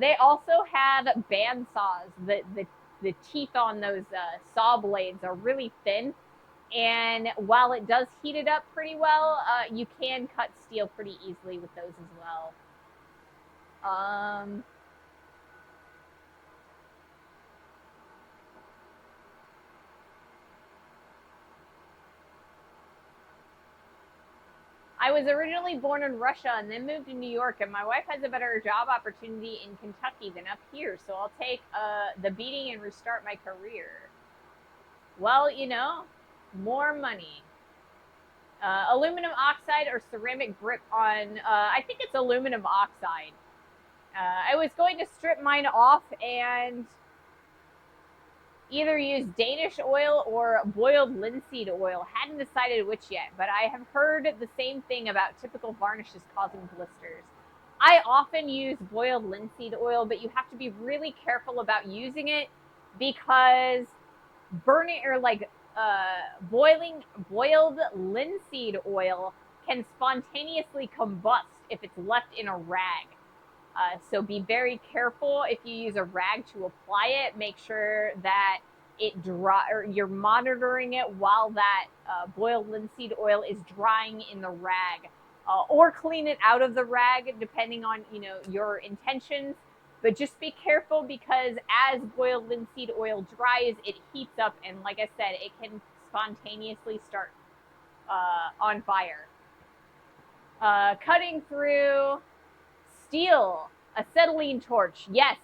They also have band saws. The teeth on those saw blades are really thin. And while it does heat it up pretty well, you can cut steel pretty easily with those as well. I was originally born in Russia and then moved to New York, and my wife has a better job opportunity in Kentucky than up here, so I'll take the beating and restart my career. Well, more money. Aluminum oxide or ceramic grip on, I think it's aluminum oxide. I was going to strip mine off and either use Danish oil or boiled linseed oil. Hadn't decided which yet, but I have heard the same thing about typical varnishes causing blisters. I often use boiled linseed oil, but you have to be really careful about using it because burning or like boiled linseed oil can spontaneously combust if it's left in a rag. So be very careful if you use a rag to apply it. Make sure that it dry, or you're monitoring it while that boiled linseed oil is drying in the rag, or clean it out of the rag depending on your intentions. But just be careful because as boiled linseed oil dries, it heats up, and like I said, it can spontaneously start on fire. Cutting through steel, acetylene torch. Yes,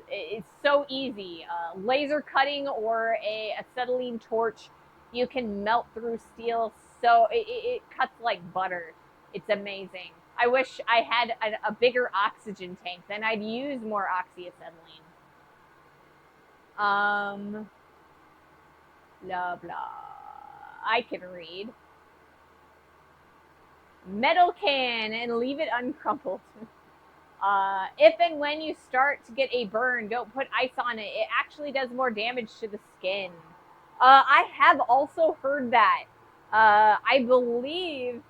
it's so easy. Laser cutting or a acetylene torch, you can melt through steel, so it cuts like butter. It's amazing. I wish I had a bigger oxygen tank, then I'd use more oxyacetylene. Blah, blah. I can read. Metal can and leave it uncrumpled. If and when you start to get a burn, don't put ice on it. It actually does more damage to the skin. I have also heard that. I believe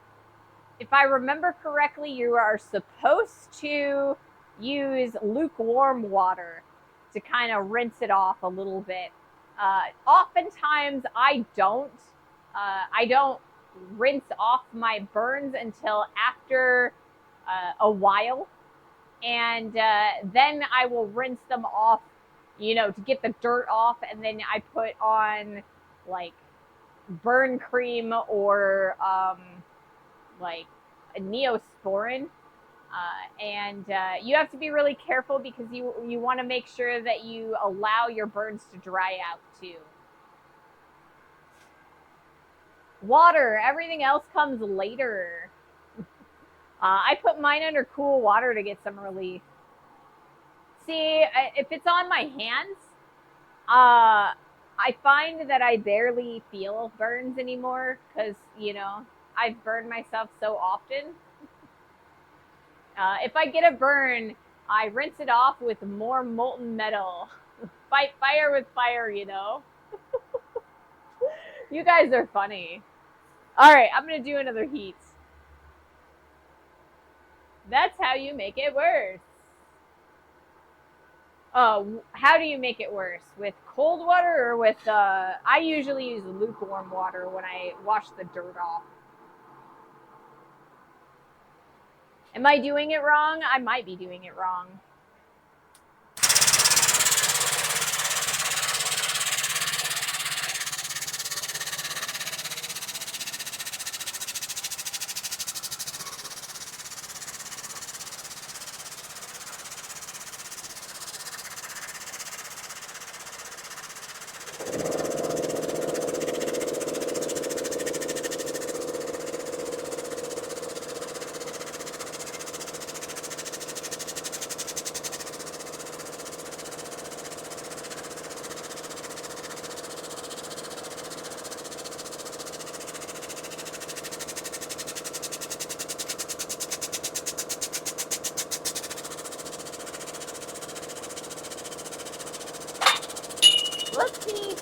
if I remember correctly, you are supposed to use lukewarm water to kind of rinse it off a little bit. Oftentimes, I don't. I don't rinse off my burns until after a while, and then I will rinse them off, to get the dirt off, and then I put on like burn cream or like a Neosporin. And you have to be really careful because you want to make sure that you allow your burns to dry out too. Water, everything else comes later. I put mine under cool water to get some relief. See, if it's on my hands, I find that I barely feel burns anymore because, I've burned myself so often. If I get a burn, I rinse it off with more molten metal. Fight fire with fire, You guys are funny. All right, I'm going to do another heat. That's how you make it worse. How do you make it worse? With cold water or with, I usually use lukewarm water when I wash the dirt off. Am I doing it wrong? I might be doing it wrong. Let's see.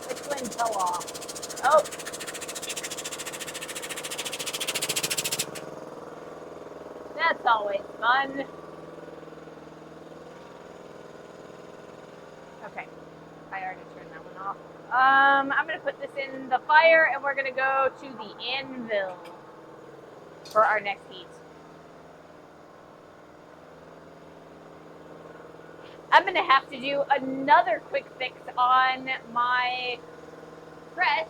Which one fell off? Oh. That's always fun. Okay. I already turned that one off. I'm going to put this in the fire and we're going to go to the anvil for our next heat. I'm going to have to do another quick fix on my press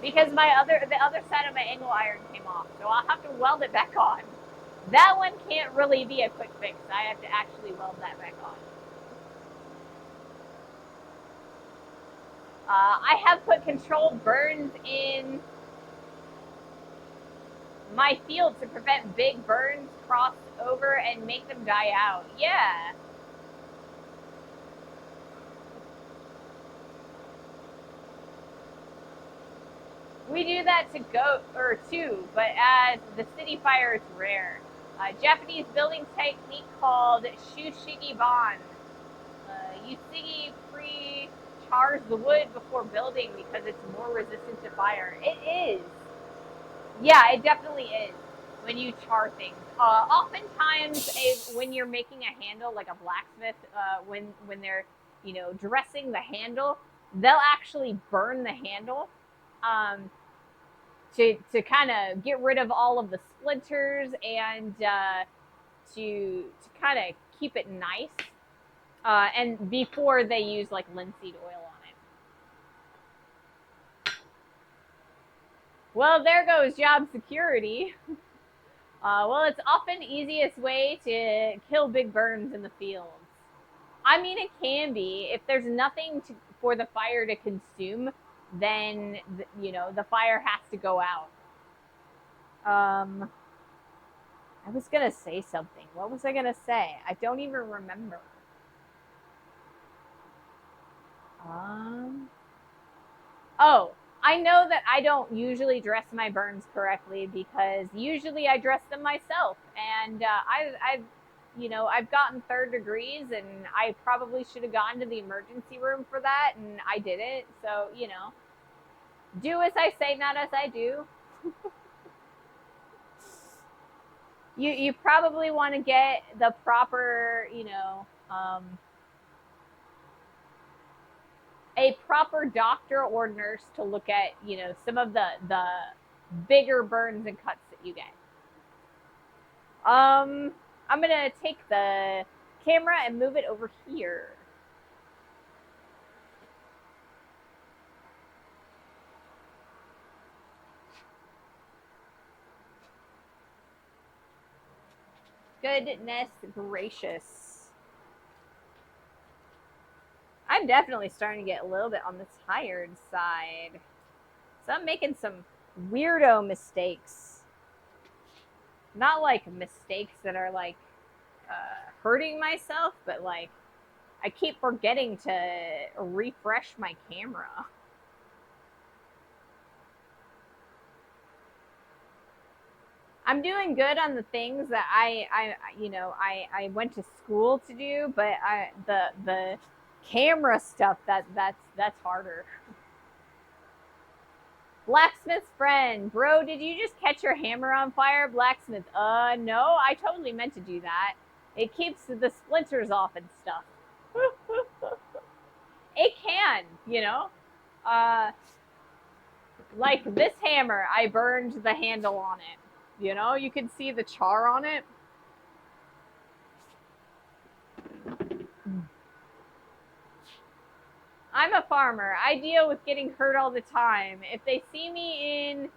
because the other side of my angle iron came off, so I'll have to weld it back on. That one can't really be a quick fix. I have to actually weld that back on. I have put controlled burns in my field to prevent big burns cross over and make them die out. Yeah. We do that too, but as the city fire, it's rare. Japanese building technique called shushigiban. Usigi pre-chars the wood before building because it's more resistant to fire. It is. Yeah, it definitely is when you char things. Oftentimes, when you're making a handle, like a blacksmith, when they're, dressing the handle, they'll actually burn the handle to kind of get rid of all of the splinters and to kind of keep it nice. And before they use like linseed oil on it. Well, there goes job security. Well, it's often the easiest way to kill big burns in the fields. I mean, it can be. If there's nothing for the fire to consume, then, the fire has to go out. I was going to say something. What was I going to say? I don't even remember. Oh, I know that I don't usually dress my burns correctly because usually I dress them myself. And you know, I've gotten 3rd degrees, and I probably should have gone to the emergency room for that, and I didn't. So, you know, do as I say, not as I do. You probably want to get the proper, you know, a proper doctor or nurse to look at, you know, some of the bigger burns and cuts that you get. I'm gonna take the camera and move it over here. Goodness gracious. I'm definitely starting to get a little bit on the tired side. So I'm making some weirdo mistakes. Not like mistakes that are like hurting myself, but like I keep forgetting to refresh my camera. I'm doing good on the things that I went to school to do, but the camera stuff that's harder. Blacksmith's friend, bro, did you just catch your hammer on fire? Blacksmith, no, I totally meant to do that. It keeps the splinters off and stuff. It can, you know. Like this hammer, I burned the handle on it. You know, you can see the char on it. I'm a farmer. I deal with getting hurt all the time. If they see me in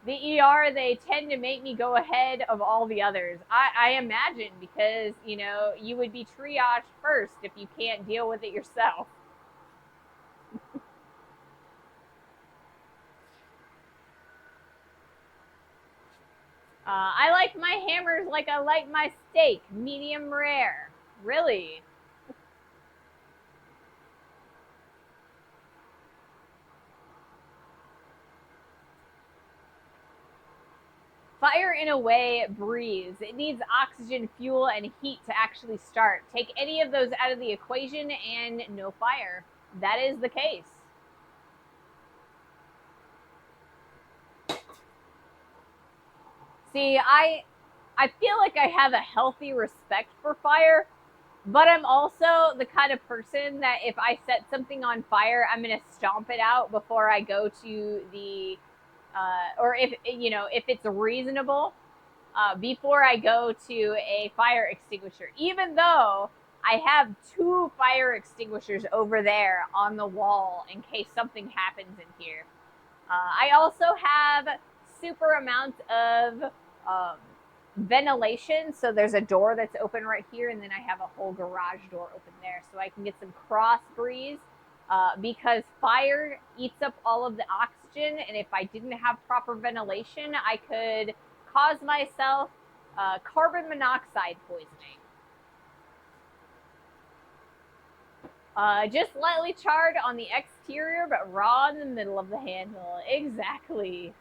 the ER, they tend to make me go ahead of all the others. I imagine, because, you know, you would be triaged first if you can't deal with it yourself. I like my hammers like I like my steak, medium rare. Really? Fire, in a way, breathes. It needs oxygen, fuel, and heat to actually start. Take any of those out of the equation and no fire. That is the case. See, I feel like I have a healthy respect for fire, but I'm also the kind of person that if I set something on fire, I'm going to stomp it out before I go to the or if, you know, if it's reasonable, before I go to a fire extinguisher, even though I have 2 fire extinguishers over there on the wall in case something happens in here. I also have super amounts of ventilation. So there's a door that's open right here, and then I have a whole garage door open there, so I can get some cross breeze. Because fire eats up all of the oxygen, and if I didn't have proper ventilation, I could cause myself carbon monoxide poisoning. Just lightly charred on the exterior, but raw in the middle of the handle. Exactly.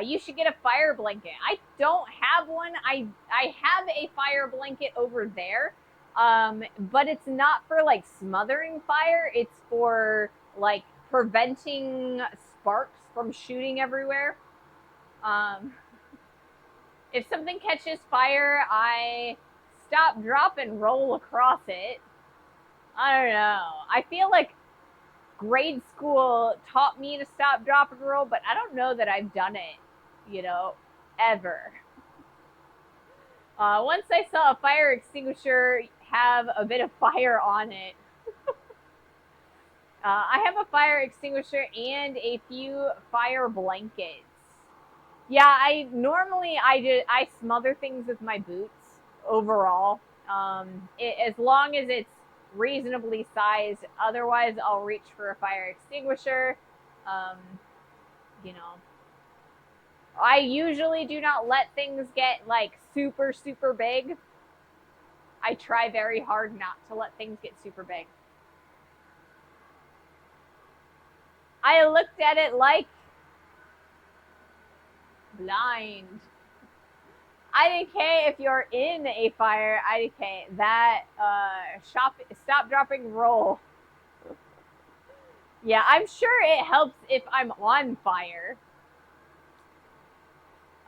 You should get a fire blanket. I don't have one. I have a fire blanket over there, but it's not for like smothering fire. It's for like preventing sparks from shooting everywhere. If something catches fire, I stop, drop, and roll across it. I don't know. I feel like grade school taught me to stop, drop, and roll, but I don't know that I've done it, you know, ever. Once I saw a fire extinguisher have a bit of fire on it, I have a fire extinguisher and a few fire blankets. Yeah, I smother things with my boots overall. As long as it's reasonably sized. Otherwise, I'll reach for a fire extinguisher. Um, you know, I usually do not let things get like super, super big. I try very hard not to let things get super big. I looked at it like blind. IDK, if you're in a fire, IDK, that stop, dropping, roll. Yeah, I'm sure it helps if I'm on fire.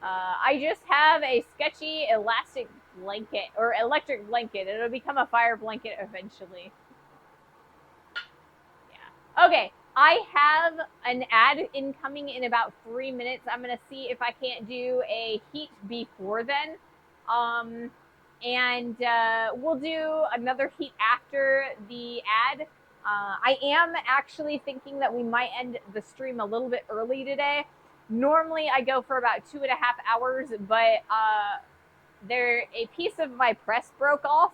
I just have a sketchy elastic blanket, or electric blanket. It'll become a fire blanket eventually. Yeah. Okay, I have an ad incoming in about 3 minutes. I'm going to see if I can't do a heat before then. And we'll do another heat after the ad. I am actually thinking that we might end the stream a little bit early today. Normally I go for about 2.5 hours, but a piece of my press broke off.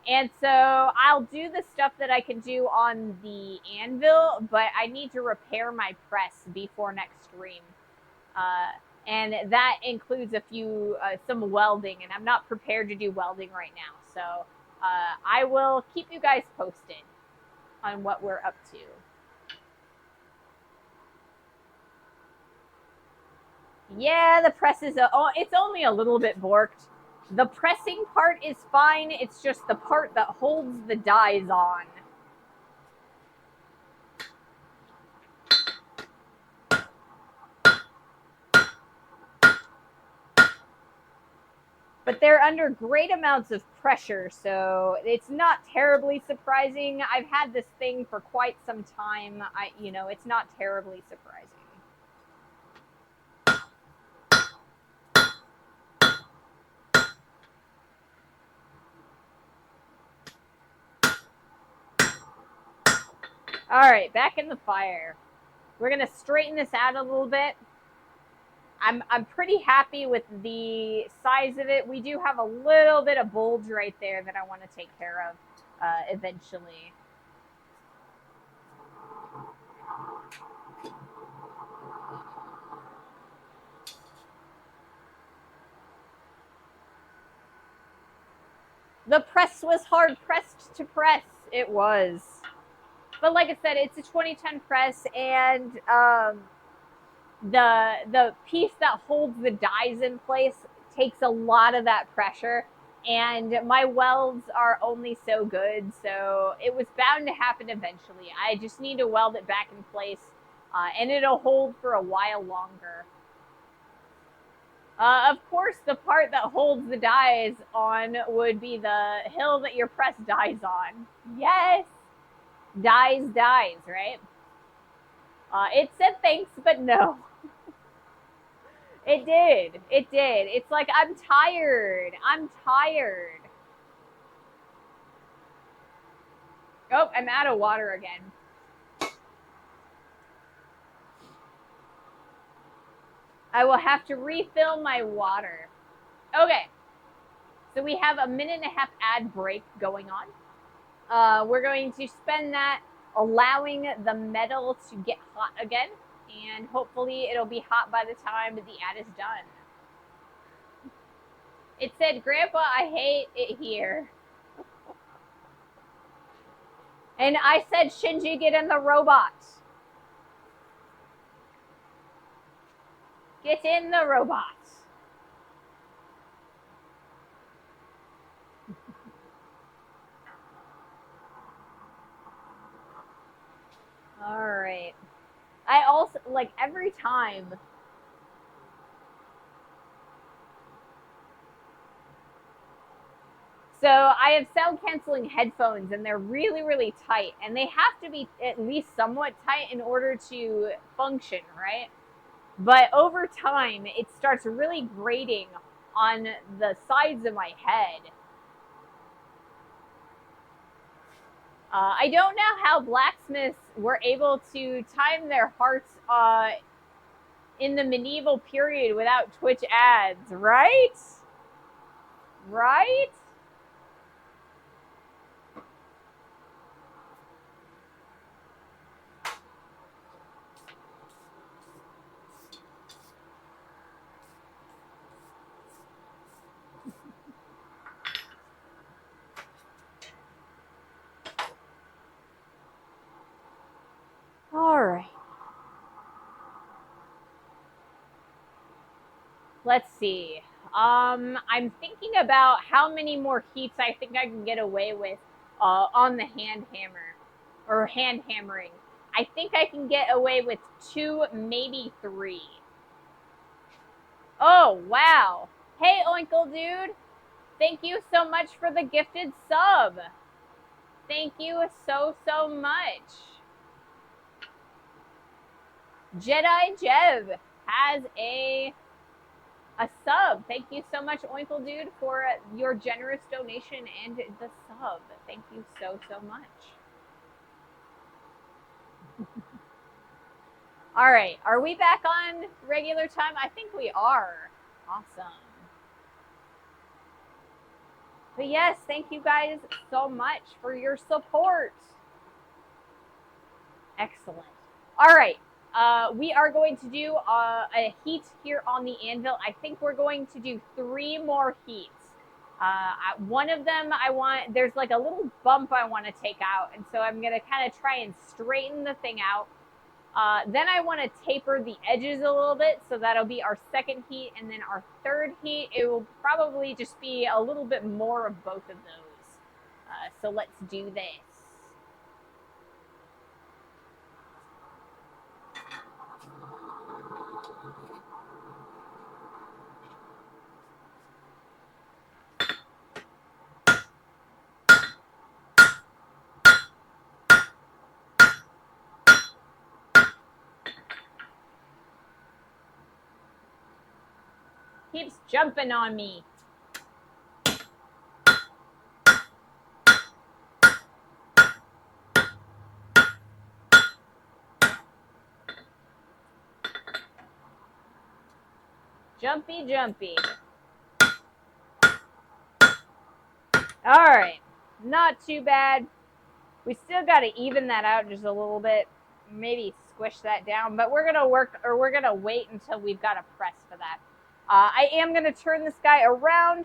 And so I'll do the stuff that I can do on the anvil, but I need to repair my press before next stream. And that includes some welding, and I'm not prepared to do welding right now. So I will keep you guys posted on what we're up to. Yeah, the press is, it's only a little bit borked. The pressing part is fine. It's just the part that holds the dies on. But they're under great amounts of pressure, so it's not terribly surprising. I've had this thing for quite some time. It's not terribly surprising. All right, back in the fire. We're gonna straighten this out a little bit. I'm pretty happy with the size of it. We do have a little bit of bulge right there that I want to take care of eventually. The press was hard pressed to press. It was. But like I said, it's a 2010 press, and the piece that holds the dies in place takes a lot of that pressure, and my welds are only so good, so it was bound to happen eventually. I just need to weld it back in place, and it'll hold for a while longer. Of course, the part that holds the dies on would be the hill that your press dies on. Yes! Dies, right? It said thanks, but no. It did. It did. It's like, I'm tired. Oh, I'm out of water again. I will have to refill my water. Okay. So we have a 1.5-minute ad break going on. We're going to spend that allowing the metal to get hot again. And hopefully it'll be hot by the time the ad is done. It said, Grandpa, I hate it here. And I said, Shinji, get in the robot. Get in the robot. All right. I also, like, every time. So I have sound canceling headphones, and they're really, really tight, and they have to be at least somewhat tight in order to function, right? But over time, it starts really grating on the sides of my head. I don't know how blacksmiths were able to time their hearts in the medieval period without Twitch ads, right? Right? All right. Let's see. I'm thinking about how many more heats I think I can get away with on the hand hammer or hand hammering. I think I can get away with 2, maybe 3. Oh, wow. Hey, Oinkle Dude. Thank you so much for the gifted sub. Thank you so, so much. Jedi Jev has a sub. Thank you so much, Oinkle Dude, for your generous donation and the sub. Thank you so, so much. All right, are we back on regular time? I think we are. Awesome. But yes, thank you guys so much for your support. Excellent. All right, we are going to do a heat here on the anvil. I think we're going to do 3 more heats. One of them there's like a little bump I want to take out. And so I'm going to kind of try and straighten the thing out. Then I want to taper the edges a little bit. So that'll be our second heat. And then our third heat, it will probably just be a little bit more of both of those. So let's do this. Keeps jumping on me. Jumpy, jumpy. All right, not too bad. We still got to even that out just a little bit. Maybe squish that down, but we're gonna wait until we've got a press for that. I am gonna turn this guy around,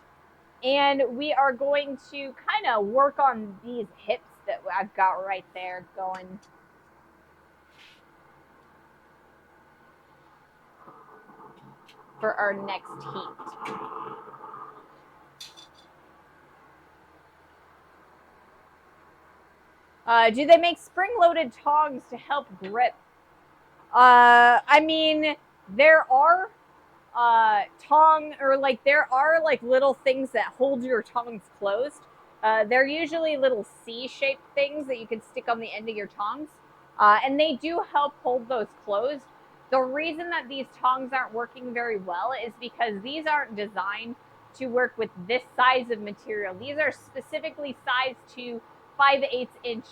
and we are going to kind of work on these hips that I've got right there going. For our next heat. Do they make spring-loaded tongs to help grip? I mean, there are there are like little things that hold your tongs closed. They're usually little C-shaped things that you can stick on the end of your tongs, and they do help hold those closed. The reason that these tongs aren't working very well is because these aren't designed to work with this size of material. These are specifically sized to 5/8 inch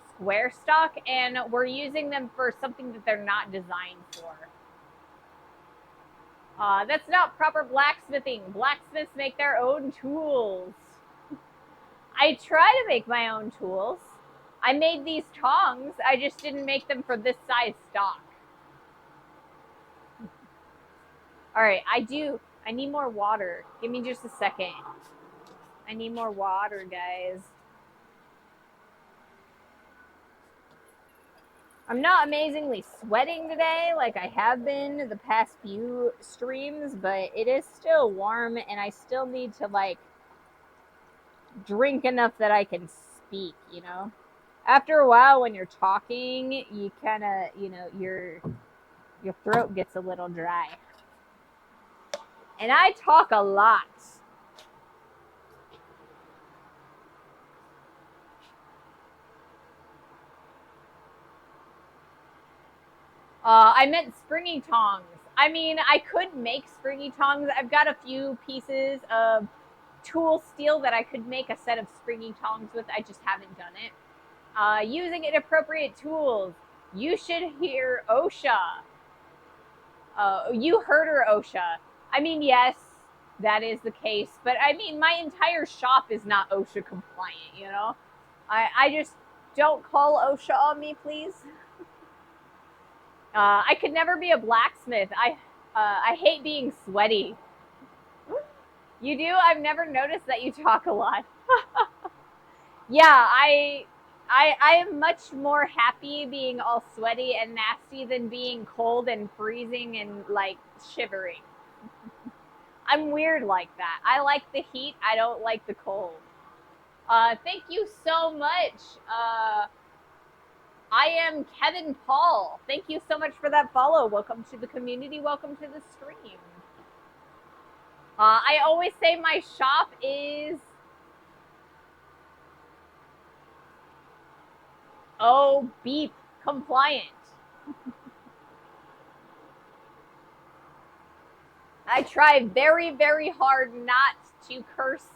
square stock, and we're using them for something that they're not designed for. That's not proper blacksmithing. Blacksmiths make their own tools. I try to make my own tools. I made these tongs. I just didn't make them for this size stock. All right, I need more water. Give me just a second. I need more water, guys. I'm not amazingly sweating today like I have been the past few streams, but it is still warm and I still need to like drink enough that I can speak, you know? After a while when you're talking, you kind of, you know, your throat gets a little dry. And I talk a lot. I meant springy tongs. I mean, I could make springy tongs. I've got a few pieces of tool steel that I could make a set of springy tongs with. I just haven't done it. Using inappropriate tools. You should hear OSHA. You heard her, OSHA. I mean, yes, that is the case. But I mean, my entire shop is not OSHA compliant, you know? I just don't call OSHA on me, please. I could never be a blacksmith. I hate being sweaty. You do? I've never noticed that you talk a lot. Yeah, I am much more happy being all sweaty and nasty than being cold and freezing and like shivering. I'm weird like that. I like the heat. I don't like the cold. Thank you so much. I am Kevin Paul. Thank you so much for that follow. Welcome to the community. Welcome to the stream. I always say my shop is beep compliant. I try very, very hard not to curse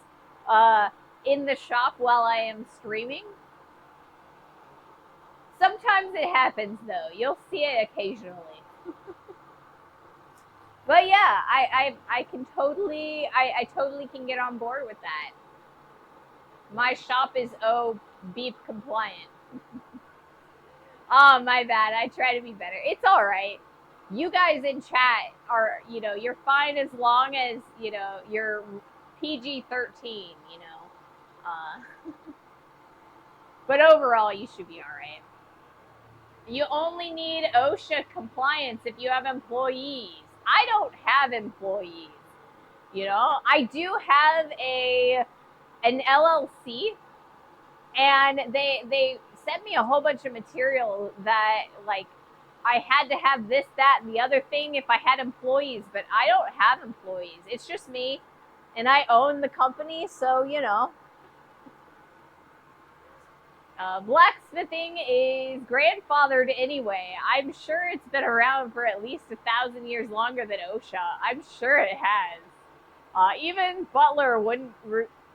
in the shop while I am streaming. Sometimes it happens though. You'll see it occasionally. But yeah, I can totally I totally can get on board with that. My shop is beep compliant. Oh, my bad. I try to be better. It's all right. You guys in chat are, you're fine as long as, you're PG-13, But overall, you should be all right. You only need OSHA compliance if you have employees. I don't have employees, I do have an LLC, and they sent me a whole bunch of material that, like, I had to have this, that, and the other thing if I had employees, but I don't have employees. It's just me, and I own the company, so, blacksmithing is grandfathered anyway. I'm sure it's been around for at least 1,000 years longer than OSHA. I'm sure it has. Even Butler wouldn't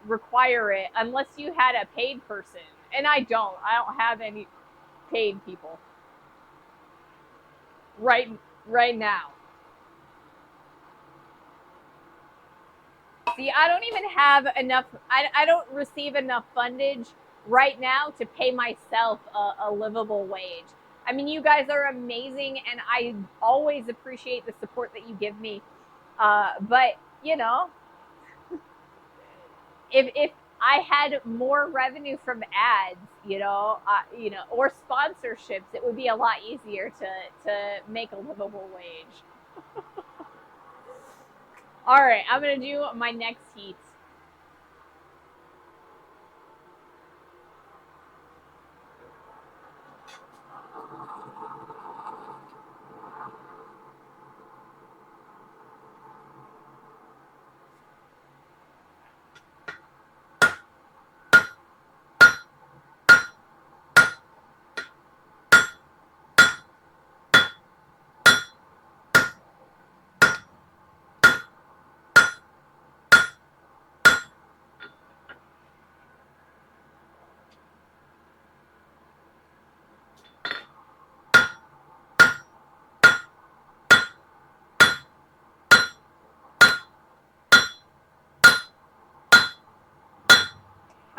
require it unless you had a paid person. And I don't have any paid people right now. See, I don't even have enough, I don't receive enough fundage right now to pay myself a livable wage. I mean, you guys are amazing, and I always appreciate the support that you give me. But, if I had more revenue from ads, or sponsorships, it would be a lot easier to make a livable wage. All right, I'm going to do my next heat.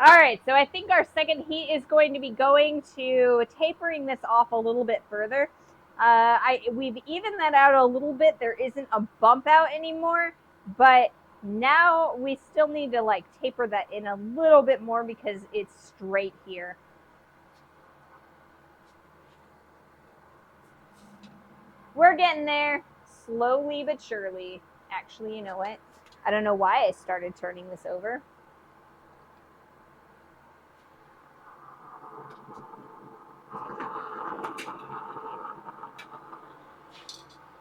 All right, so I think our second heat is going to be going to tapering this off a little bit further. We've evened that out a little bit. There isn't a bump out anymore, but now we still need to, like, taper that in a little bit more because it's straight here. We're getting there, slowly but surely. Actually, you know what? I don't know why I started turning this over.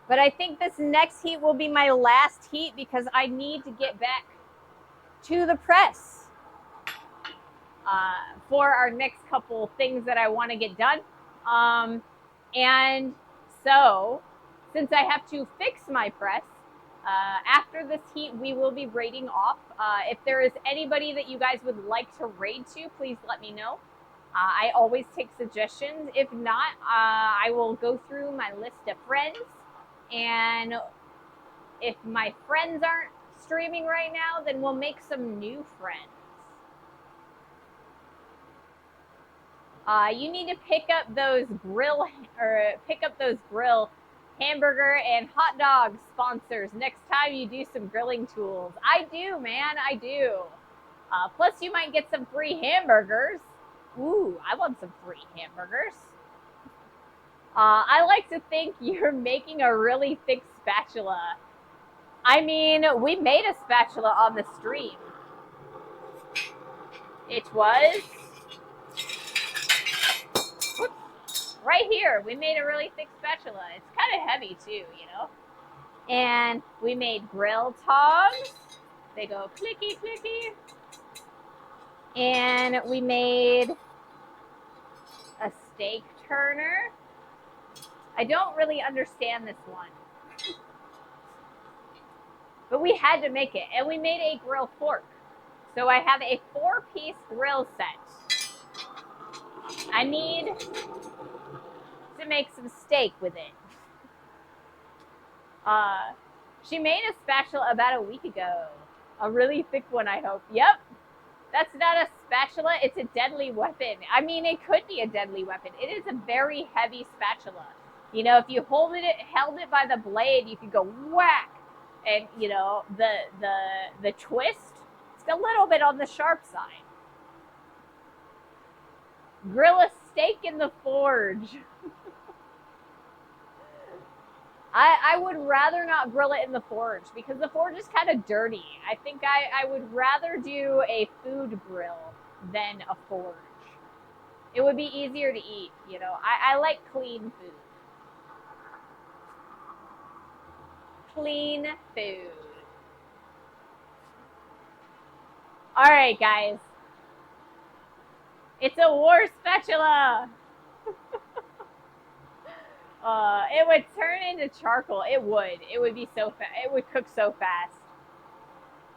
But I think this next heat will be my last heat because I need to get back to the press for our next couple things that I want to get done. And so, since I have to fix my press, after this heat, we will be raiding off. If there is anybody that you guys would like to raid to, please let me know. I always take suggestions. If not, I will go through my list of friends. And if my friends aren't streaming right now, then we'll make some new friends. You need to pick up those grill hamburger and hot dog sponsors next time you do some grilling tools. I do, man, I do. Plus, you might get some free hamburgers. Ooh, I want some free hamburgers. I like to think you're making a really thick spatula. I mean, we made a spatula on the stream. It was right here. We made a really thick spatula. It's kind of heavy too, you know? And we made grill tongs. They go clicky, clicky. And we made a steak turner. I don't really understand this one. But we had to make it. And we made a grill fork. So I have a 4-piece grill set. I need to make some steak with it. She made a spatula about a week ago. A really thick one, I hope. Yep. That's not a spatula. It's a deadly weapon. I mean, it could be a deadly weapon. It is a very heavy spatula. You know, if you held it by the blade, you could go whack. And, you know, the twist, it's a little bit on the sharp side. Grill a steak in the forge. I would rather not grill it in the forge because the forge is kind of dirty. I think I would rather do a food grill than a forge. It would be easier to eat, you know. I like clean food. Clean food. All right, guys. It's a war spatula. It would turn into charcoal. It would. It would be so fast. It would cook so fast.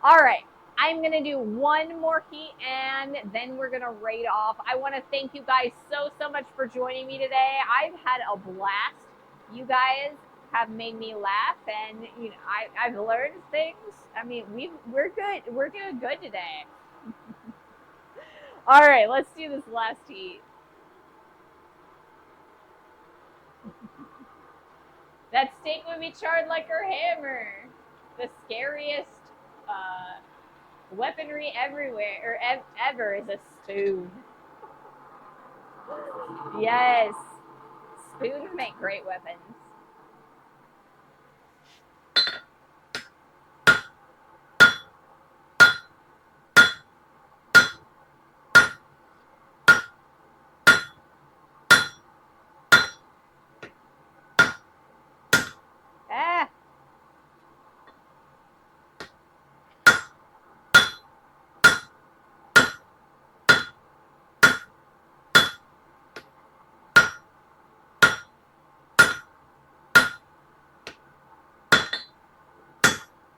All right. I'm going to do one more heat and then we're going to raid off. I want to thank you guys so much for joining me today. I've had a blast. You guys have made me laugh and, you know, I've learned things. I mean, we're good. We're doing good today. All right. Let's do this last heat. That steak would be charred like her hammer. The scariest weaponry everywhere or ever is a spoon. Yes, spoons make great weapons. Ah.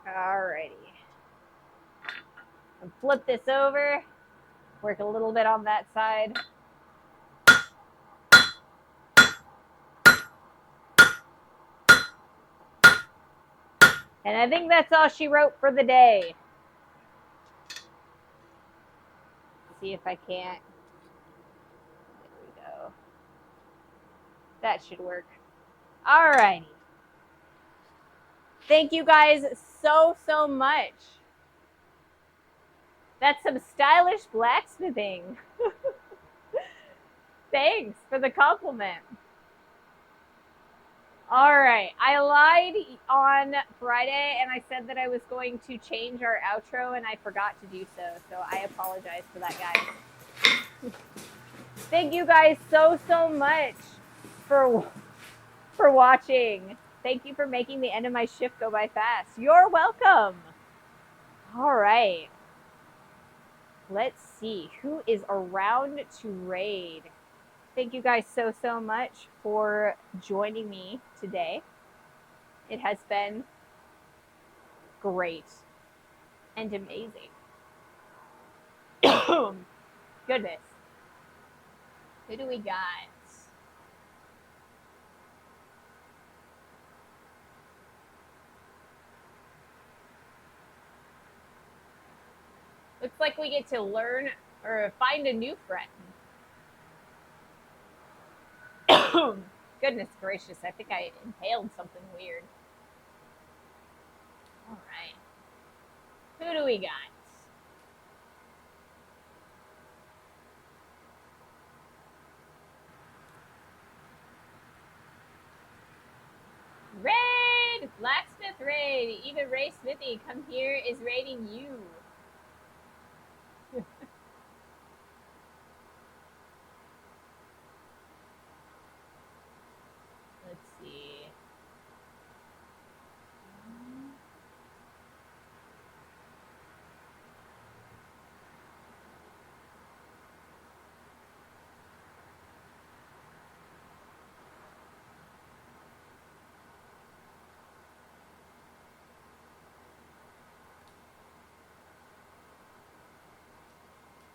Alrighty. And flip this over. Work a little bit on that side. And I think that's all she wrote for the day. Let's see if I can't. There we go. That should work. Alrighty. Thank you guys so much. That's some stylish blacksmithing. Thanks for the compliment. All right. I lied on Friday and I said that I was going to change our outro and I forgot to do so. So I apologize for that, guys. Thank you guys so much for watching. Thank you for making the end of my shift go by fast. You're welcome. All right. Let's see who is around to raid. Thank you guys so much for joining me today. It has been great and amazing. Goodness. Who do we got? Looks like we get to learn or find a new friend. Goodness gracious, I think I inhaled something weird. All right. Who do we got? Raid! Blacksmith raid! raid. Even Ray Smithy, come here, is raiding you. Let's see.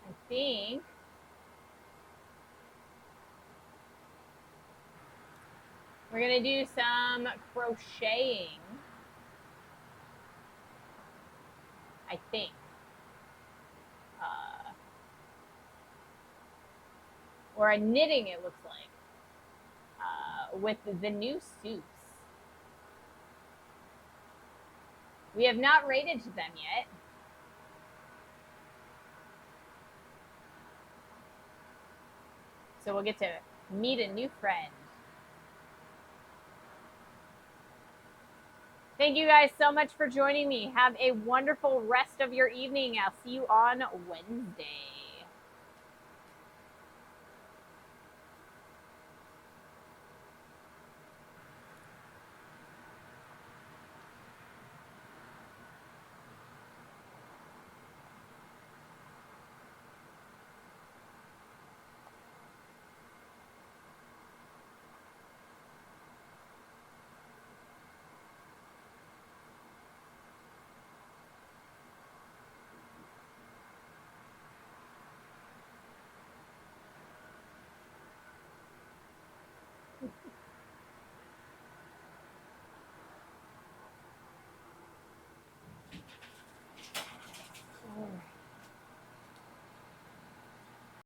I think we're gonna do some crocheting. I think. Or a knitting, it looks like. With the new suits. We have not rated to them yet. So we'll get to meet a new friend. Thank you guys so much for joining me. Have a wonderful rest of your evening. I'll see you on Wednesday.